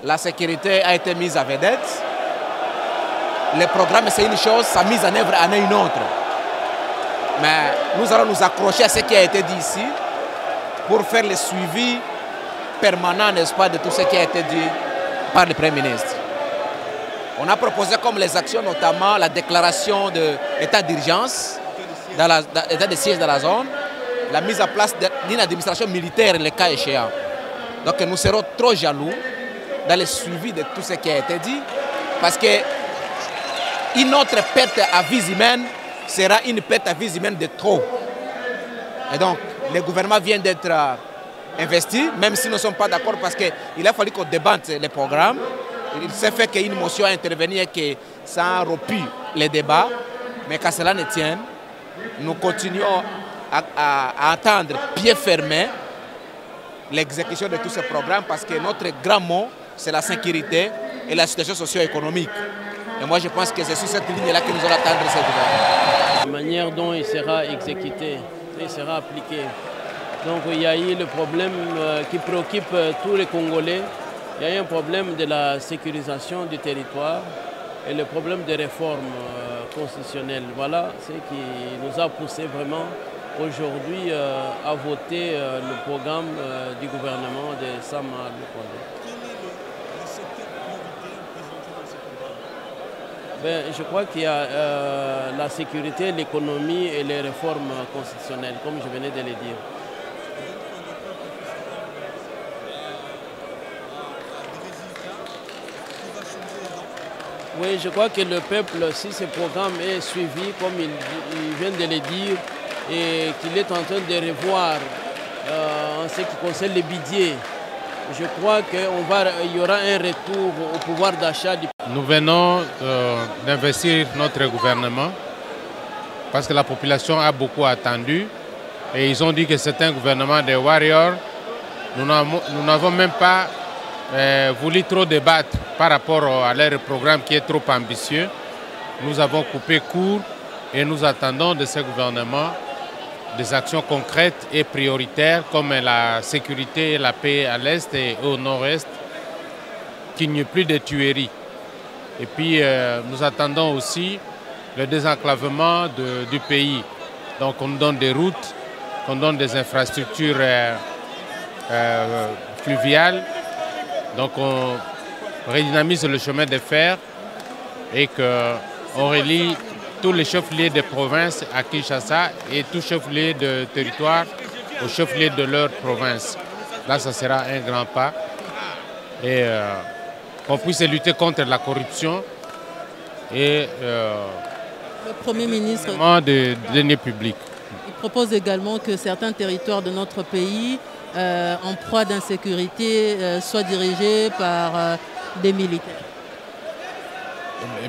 La sécurité a été mise à vedette. Le programme, c'est une chose, sa mise en œuvre en est une autre. Mais nous allons nous accrocher à ce qui a été dit ici pour faire le suivi permanent, n'est-ce pas, de tout ce qui a été dit par le Premier ministre. On a proposé comme les actions, notamment la déclaration d'état d'urgence, d'état de siège dans la zone, la mise en place d'une administration militaire, le cas échéant. Donc nous serons trop jaloux dans le suivi de tout ce qui a été dit, parce qu'une autre perte à vie humaine sera une perte à vie humaine de trop. Et donc, le gouvernement vient d'être investi, même si nous ne sommes pas d'accord, parce qu'il a fallu qu'on débatte les programmes. Il s'est fait qu'une motion a intervenu et que ça a rompu les débats, mais qu'à cela ne tienne, nous continuons à attendre pied fermé l'exécution de tous ces programmes, parce que notre grand mot, c'est la sécurité et la situation socio-économique. Et moi, je pense que c'est sur cette ligne-là que nous allons attendre ce gouvernement. La manière dont il sera exécuté, il sera appliqué. Donc il y a eu le problème qui préoccupe tous les Congolais. Il y a eu un problème de la sécurisation du territoire et le problème des réformes constitutionnelles. Voilà ce qui nous a poussé vraiment aujourd'hui à voter le programme du gouvernement de Sama Lukonde. Je crois qu'il y a la sécurité, l'économie et les réformes constitutionnelles, comme je venais de le dire. Oui, je crois que le peuple, si ce programme est suivi, comme il vient de le dire, et qu'il est en train de revoir en ce qui concerne les budgets, je crois qu'il y aura un retour au pouvoir d'achat du peuple. Nous venons d'investir notre gouvernement parce que la population a beaucoup attendu et ils ont dit que c'est un gouvernement des warriors. Nous n'avons même pas voulu trop débattre par rapport à leur programme qui est trop ambitieux. Nous avons coupé court et nous attendons de ce gouvernement des actions concrètes et prioritaires comme la sécurité et la paix à l'Est et au Nord-Est, qu'il n'y ait plus de tueries. Et puis nous attendons aussi le désenclavement du pays. Donc on nous donne des routes, on donne des infrastructures fluviales, donc on redynamise le chemin de fer et qu'on relie tous les chefs-lieux de province à Kinshasa et tous les chefs-lieux de territoire aux chefs-lieux de leur province. Là, ça sera un grand pas. Et qu'on puisse lutter contre la corruption et le Premier ministre des deniers publics. Il propose également que certains territoires de notre pays en proie d'insécurité soient dirigés par des militaires.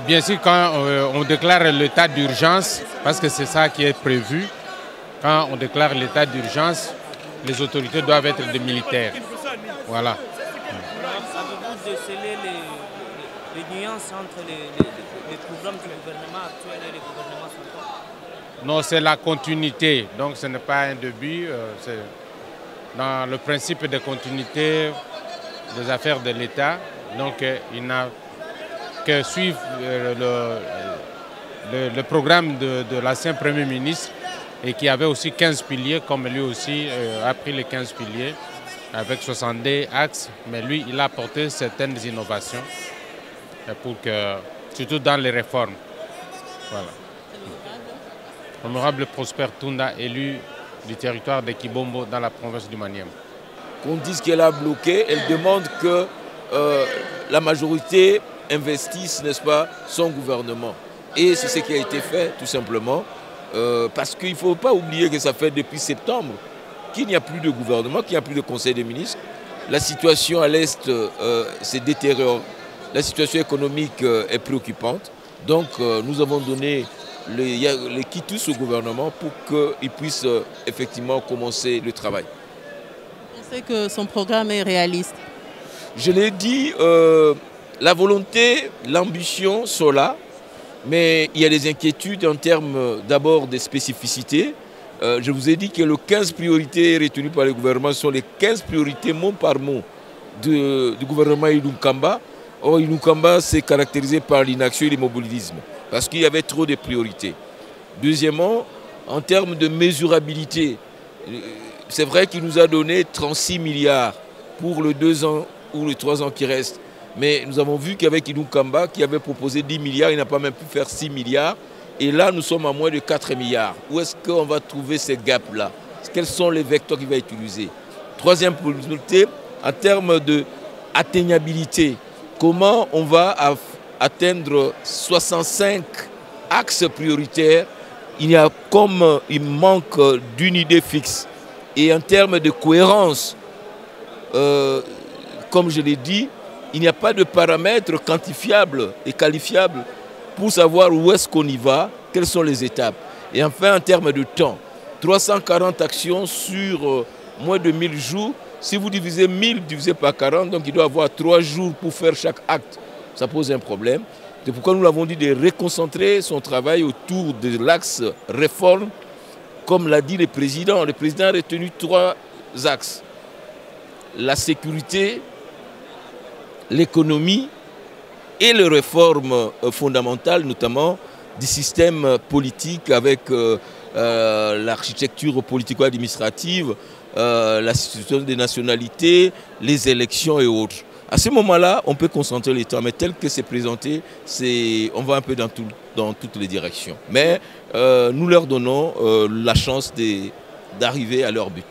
Bien sûr, quand on déclare l'état d'urgence, parce que c'est ça qui est prévu, quand on déclare l'état d'urgence, les autorités doivent être des militaires. Voilà. Avez-vous décelé les nuances entre les programmes du gouvernement actuel et les gouvernements centraux? Non, c'est la continuité. Donc ce n'est pas un début. C'est dans le principe de continuité des affaires de l'État. Donc il n'a que suivre le programme de l'ancien Premier ministre et qui avait aussi 15 piliers, comme lui aussi a pris les 15 piliers avec 62 axes. Mais lui, il a apporté certaines innovations, surtout dans les réformes. Voilà. Honorable Prosper Tunda, élu du territoire de Kibombo dans la province du Maniema. Qu'on dise qu'elle a bloqué, elle demande que la majorité investisse, n'est-ce pas, son gouvernement. Et c'est ce qui a été fait, tout simplement, parce qu'il ne faut pas oublier que ça fait depuis septembre qu'il n'y a plus de gouvernement, qu'il n'y a plus de conseil des ministres. La situation à l'Est se détériore, la situation économique est préoccupante. Donc nous avons donné les quitus au gouvernement pour qu'il puisse effectivement commencer le travail. Vous pensez que son programme est réaliste? Je l'ai dit, la volonté, l'ambition sont là, mais il y a des inquiétudes en termes d'abord de spécificités. Je vous ai dit que les 15 priorités retenues par le gouvernement sont les 15 priorités mot par mot du gouvernement Ilunkamba. Or, Ilunkamba s'est caractérisé par l'inaction et l'immobilisme, parce qu'il y avait trop de priorités. Deuxièmement, en termes de mesurabilité, c'est vrai qu'il nous a donné 36 milliards pour les 2 ans ou les 3 ans qui restent. Mais nous avons vu qu'avec Inou Kamba, qui avait proposé 10 milliards, il n'a pas même pu faire 6 milliards. Et là, nous sommes à moins de 4 milliards. Où est-ce qu'on va trouver ces gaps-là? Quels sont les vecteurs qu'il va utiliser? Troisième possibilité, en termes d'atteignabilité, comment on va atteindre 65 axes prioritaires? Il manque d'une idée fixe. Et en termes de cohérence, comme je l'ai dit, il n'y a pas de paramètres quantifiables et qualifiables pour savoir où est-ce qu'on y va, quelles sont les étapes. Et enfin, en termes de temps, 340 actions sur moins de 1000 jours. Si vous divisez 1000 divisé par 40, donc il doit avoir 3 jours pour faire chaque acte. Ça pose un problème. C'est pourquoi nous l'avons dit de réconcentrer son travail autour de l'axe réforme, comme l'a dit le président. Le président a retenu 3 axes. La sécurité, l'économie et les réformes fondamentales, notamment du système politique avec l'architecture politico-administrative, la situation des nationalités, les élections et autres. À ce moment-là, on peut concentrer les temps, mais tel que c'est présenté, on va un peu dans toutes les directions. Mais nous leur donnons la chance d'arriver à leur but.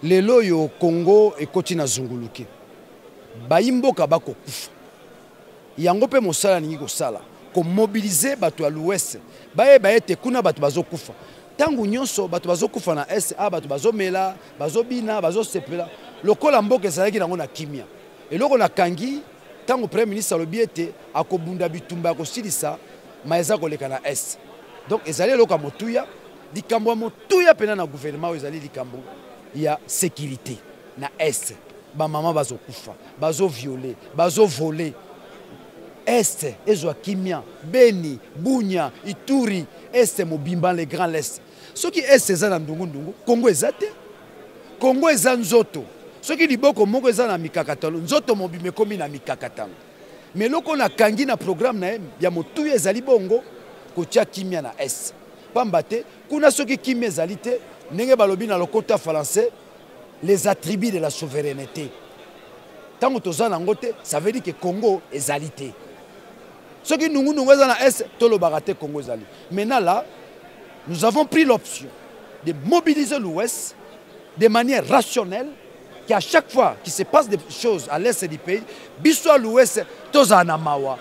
Lelo yo Congo ekoti na zunguluke bayimboka bako kufa yango pe mosala ningi kosala ko mobiliser bato ya l'ouest baye ete kuna bato bazokufa tangu nyonso bato bazokufa na est bato bazomela bazobina bazosepela lokola mboka ezalaki nango na kimia eloko na kangi tangu premier ministre alobi ete akobunda bitumba kosilisa maeza koleka na est donc ezali eloko motuya likambo motuya pena na gouvernement ezali likambo ya sécurité na est ba mama bazokufa bazo violer bazo voler est ezwa kimia Beni Bunya Ituri est mobimba les grands l'est soki est eza na ndungu Congo ezate Congo eza nzoto soki liboko moko eza na mikakatano nzoto mobime komi na mikakatano mais loko na kangi na programme na ya motu ezali bongo kotia kimia na est pamba te kuna soki kimia ezali te ndenge balobi na lokota français les attributs de la souveraineté. Tant que ça ça veut dire que Congo est alité. Ce qui nous est tout le baraté Congo est maintenant là, nous avons pris l'option de mobiliser l'Ouest de manière rationnelle, qu'à chaque fois qu'il se passe des choses à l'est du pays, biso à l'Ouest, tous en amawa.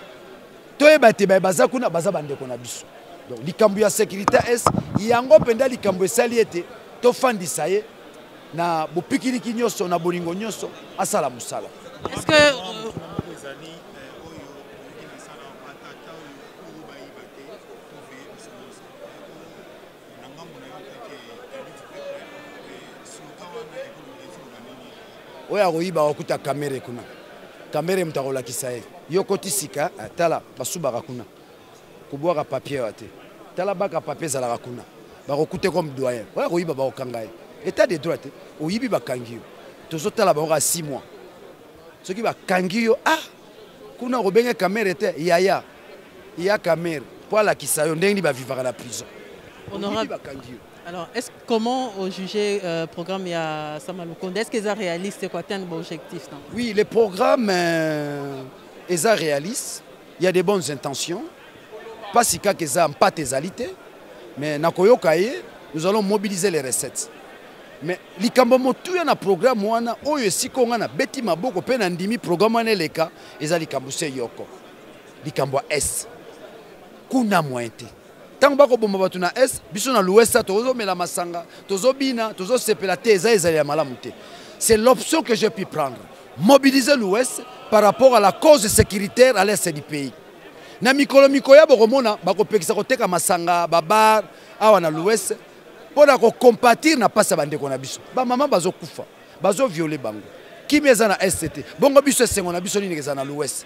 Tous les bazakuna bazabande kona biso. Donc likambu ya sécurité est, yango penda likambu saliete. Tofandisaye na bopikili kinyoso na bolingo nyoso asala musala. Est-ce que oya koyiba okuta kamere kuna kamere mutakolakisa ye yokoti sika tala basubaka kuna kubwaka papier ate tala baka papier ezalaka kuna bakokute comme doyen oya koyiba bakokanga ye état de droit oyibi bakangi yo tozotala bango 6 mois soki bakangi yo kuna kobenge kamere te ya kamere po alakisa yo ndenge bavivaka na prison. Honorable, alors, comment juger le programme ya Samalukonde? Est-ce que c'est réaliste pour atteindre l'objectif? Oui, le programme est réaliste. Il y a des bonnes intentions. Pas si que ça pas tes mais nous allons mobiliser les recettes. Mais likambo motu ya na programme wana oyo sikonga na beti maboko pe na ndimi programme wana leka eza likambo se yoko. Likambo S. Kuna mointe. Tant que bomba batu na S, biso na l'ouest tozo mela masanga, tozo bina, tozo sepela te eza ya malamu te. C'est l'option que j'ai pu prendre. Mobiliser l'ouest par rapport à la cause sécuritaire à l'est du pays. Na mikolo mikoya bokomona bakopekisa koteka masanga babar awa na l'ouest pour ko compatir na pasa bande ko na biso. Ba mama bazo kufa, bazo violer bango. Kimeza na ST. Bongo biso sengo na biso ni ngeza na l'ouest.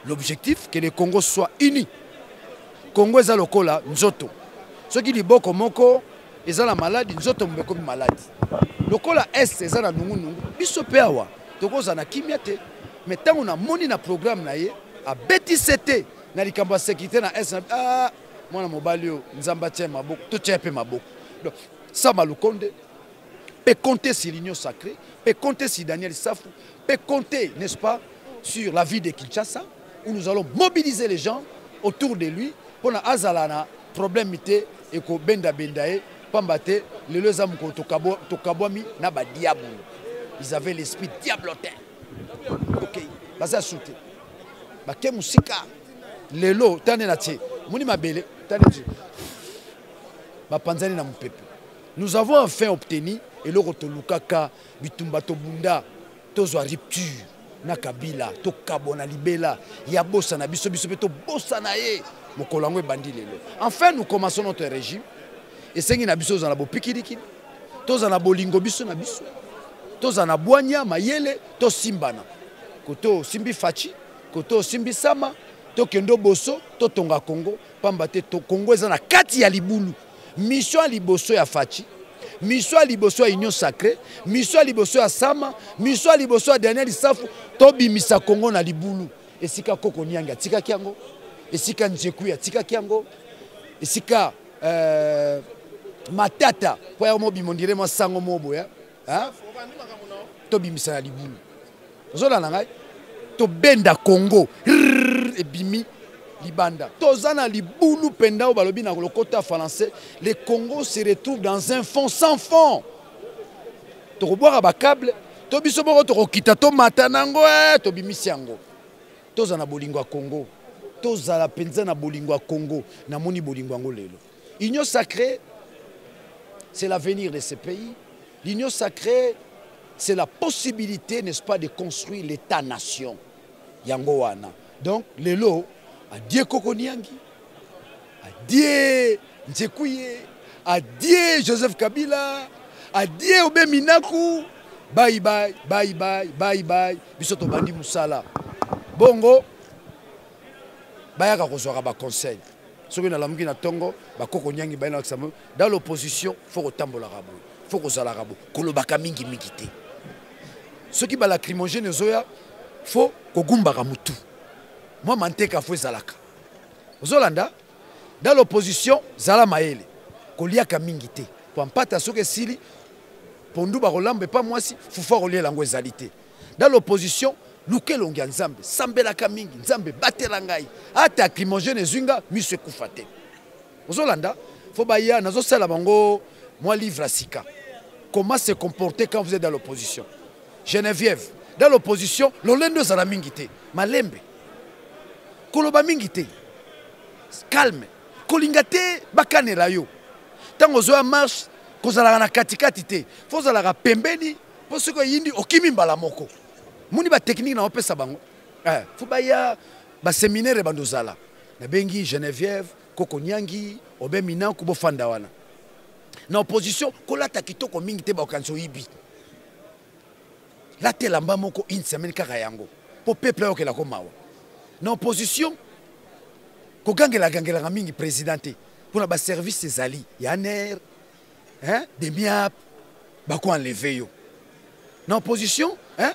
L'objectif que le Congo soit uni. Congo eza lokola nzoto. Soki liboko moko eza la maladie nzoto mbeko maladi. Lokola est eza na nungu biso pe awa tokoza na kimia te mais tango na moni na programme na ye a beti sete na likambo ya sécurité na est mwana mobali yo nzamba tie maboko to tie pe maboko. Donc Samalukonde peut compter sur l'Union sacrée, peut compter sur Daniel Safou, peut compter, n'est-ce pas, sur la vie de Kinshasa, où nous allons mobiliser les gens autour de lui pour na azalana problème ité et ko benda bendae pambate les deux hommes ko tokabwami na ba diable. Ils avaient l'esprit diablotin. OK, basa souté. Ba ke musika lelo tane na tie. Muni mabele tane tie. Ba panzani na mpepe. Nous avons enfin obtenu et le rotolukaka bitumba tobunda tozwa rupture na Kabila to kabona libela ya bossa na biso biso to bossa na ye mokolango bandi lelo. Enfin nous commençons notre régime et sengi na biso za na bopikidiki to za na bolingo biso na biso to za na bwanya mayele to simbana koto simbi fachi koto simbi sama to kendo boso to tonga Congo pambate to Congo eza na kati ya libulu mission liboso ya fachi mission liboso ya Union Sacrée, mission liboso ya Sama, mission liboso ya Daniel Safu, tobi misa Congo na libulu. Esika koko nyanga tika kiango, esika njekuya tika kiango, esika matata po ya mobi mondire mo sango mobo ya, hein? Tobi misa na libulu. Zola na ngai, to benda Congo, ebimi Libanda. Tozana libulu pendao balobi na lokota français, le Congo se retrouve dans un fond sans fond. To boire ba câble, to biso boko to kita to matanango to bimisi yango. Tozana bolingo Congo. Tozala penza na bolingo Congo, na moni bolingo ngo lelo. Union sacrée, c'est l'avenir de ce pays. L'union sacrée, c'est la possibilité, n'est-ce pas, de construire l'État-nation. Yango wana. Donc lelo adieu Kokoniangi, adieu Nzekuye, adieu Joseph Kabila, adieu Obe Minaku, bye bye, bye bye, bye bye, bisoto bandi musala. Bongo, bayaka kozwaka ba conseil. Soki na lamuki na tongo, ba Kokoniangi bayina kisamo, dans l'opposition, faut kotambola rabo, faut kozala rabo, kolobaka mingi mingi te. Soki ba lacrymogène zoya, faut kogumba mutu. Moi, manteka fwe zalaka. Ozolanda, dans l'opposition, zala maele. Koliaka mingite. Pour mpata soke sili, pondu ba rolambe pas moi si, fufa rolie lango ezalité. Dans l'opposition, luke longia nzambe, sambelaka mingi, nzambe batela ngai. Ata crimogène zunga, mise kufate. Ozolanda, faut baya nazo sala bango, moi livre à sika. Comment se comporter quand vous êtes dans l'opposition? Geneviève, dans l'opposition, l'olendo zala mingite. Malembe. Koloba mingite. Calme. Kolingate bakanela yo. Tango zo marche kozala na katikati te. Fozala ka pembeni parce que yindi okimi mbala moko. Muni ba technique na opesa bango. Fubaya ba séminaire bandozala. Na bengi Geneviève, Kokoniangi, Obe Minaku bo fanda wana. Na opposition kolata kitoko mingite ba okanso yibi. La telamba moko une semaine kaka yango. Po peuple yo kela ko mawa. Na opposition, kogangela gangela mingi présidenté pour na ba service ses alliés, yaner, hein, des miap, ba ko enlever yo. Na opposition, hein,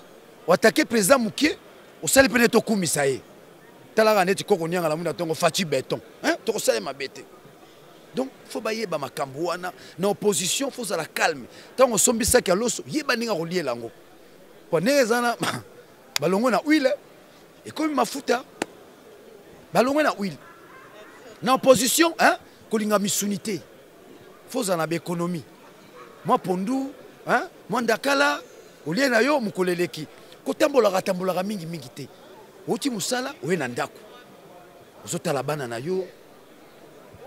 ou attaquer président Mouké, au sale pene to kumisa ye. Tala neti koko nyanga la muna tongo fachi béton, hein, to sale ma bête. Donc faut baye ba makambo wana, na opposition faut ça la calme. Tango sombisa ka loso, yeba ninga relier lango. Kwa nezana balongo na huile. Et comme mafuta, balongwe na huile. Na opposition, hein, kolinga misunité. Faut en avoir économie. Moi pondu, hein, moi ndakala, olie na yo mukoleleki. Kotambola mingi mingi te. Oti musala, oye na ndako. Ozotala bana na yo.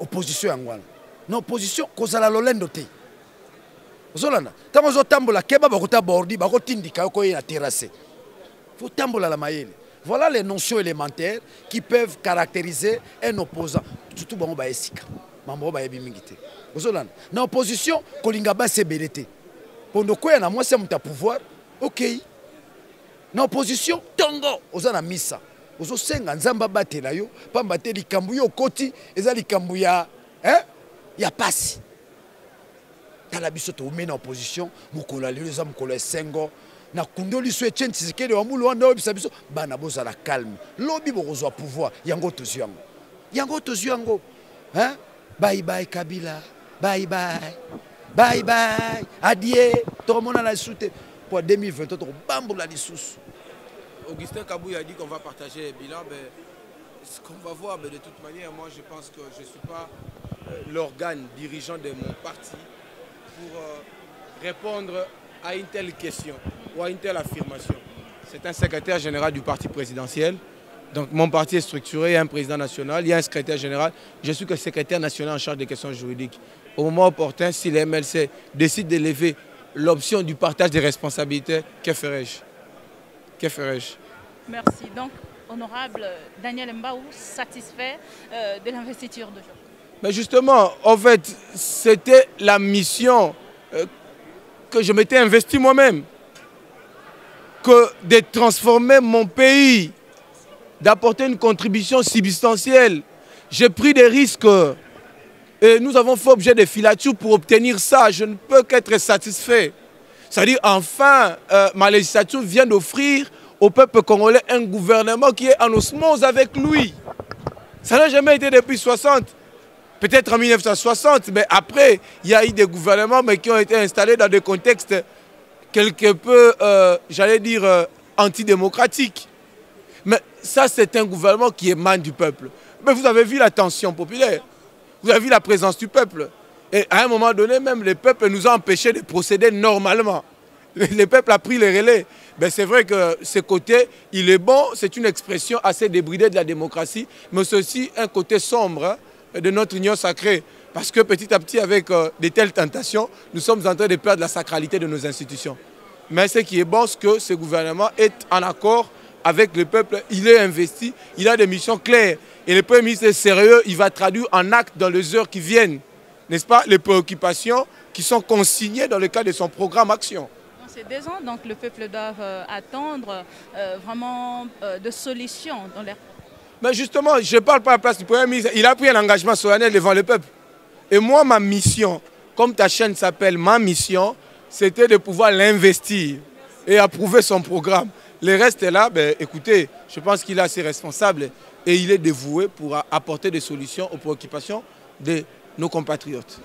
Opposition yangwana. Na opposition kozala lolendo te. Ozolana, tango zotambola keba bakota bordi, bakotindika yo koye na terrasse. Faut tambola la mayele. Voilà les notions élémentaires qui peuvent caractériser un opposant. Surtout bon ba esika. Mambo ba yebi mingite. Ozolana. Na opposition, kolinga ba sebelete. Pondo koya na moi c'est mon pouvoir. OK. Na opposition, tongo ozana misa. Ozo senga nzamba batela yo, pamba te likambu yo koti, eza likambu ya, hein? Ya pasi. Tala biso to mena opposition, mukola lelo za mukola sengo. Na kundoli so etchen tizikele wa mulu wanda obisa biso bana boza la calme. Lobi bokozwa pouvoir, yango tozu yango. Yango tozu yango. Hein? Bye bye Kabila. Bye bye. bye bye, adieu, tout le monde a la soute. Pour 2020, on bamboule la dissous. Augustin Kabouy a dit qu'on va partager le bilan. Ce qu'on va voir, de toute manière, moi je pense que je ne suis pas l'organe dirigeant de mon parti pour répondre à une telle question ou à une telle affirmation. C'est un secrétaire général du parti présidentiel. Donc mon parti est structuré, il y a un président national, il y a un secrétaire général. Je suis que secrétaire national en charge des questions juridiques. Au moment opportun, si les MLC décident d'élever l'option du partage des responsabilités, que ferais-je? Que ferais-je? Merci. Donc, honorable Daniel Mbaou, satisfait de l'investiture d'aujourd'hui? Mais justement, en fait, c'était la mission que je m'étais investi moi-même. Que de transformer mon pays, d'apporter une contribution substantielle. J'ai pris des risques et nous avons fait objet de filatures pour obtenir ça. Je ne peux qu'être satisfait. C'est-à-dire, enfin, ma législature vient d'offrir au peuple congolais un gouvernement qui est en osmose avec lui. Ça n'a jamais été depuis 60. Peut-être en 1960, mais après, il y a eu des gouvernements mais qui ont été installés dans des contextes quelque peu, j'allais dire, antidémocratiques. Mais ça, c'est un gouvernement qui émane du peuple. Mais vous avez vu la tension populaire. Vous avez vu la présence du peuple. Et à un moment donné, même le peuple nous a empêchés de procéder normalement. Le peuple a pris les relais. Ben, c'est vrai que ce côté, il est bon, c'est une expression assez débridée de la démocratie, mais c'est aussi un côté sombre de notre union sacrée. Parce que petit à petit, avec de telles tentations, nous sommes en train de perdre la sacralité de nos institutions. Mais ce qui est bon, c'est que ce gouvernement est en accord avec le peuple, il est investi, il a des missions claires. Et le Premier ministre est sérieux, il va traduire en actes dans les heures qui viennent, n'est-ce pas, les préoccupations qui sont consignées dans le cadre de son programme Action. C'est 2 ans, donc le peuple doit attendre vraiment de solutions dans l'air. Mais justement, je ne parle pas à la place du Premier ministre, il a pris un engagement solennel devant le peuple. Et moi, ma mission, comme ta chaîne s'appelle, ma mission, c'était de pouvoir l'investir et approuver son programme. Le reste est là, ben, écoutez, je pense qu'il est assez responsable et il est dévoué pour apporter des solutions aux préoccupations de nos compatriotes.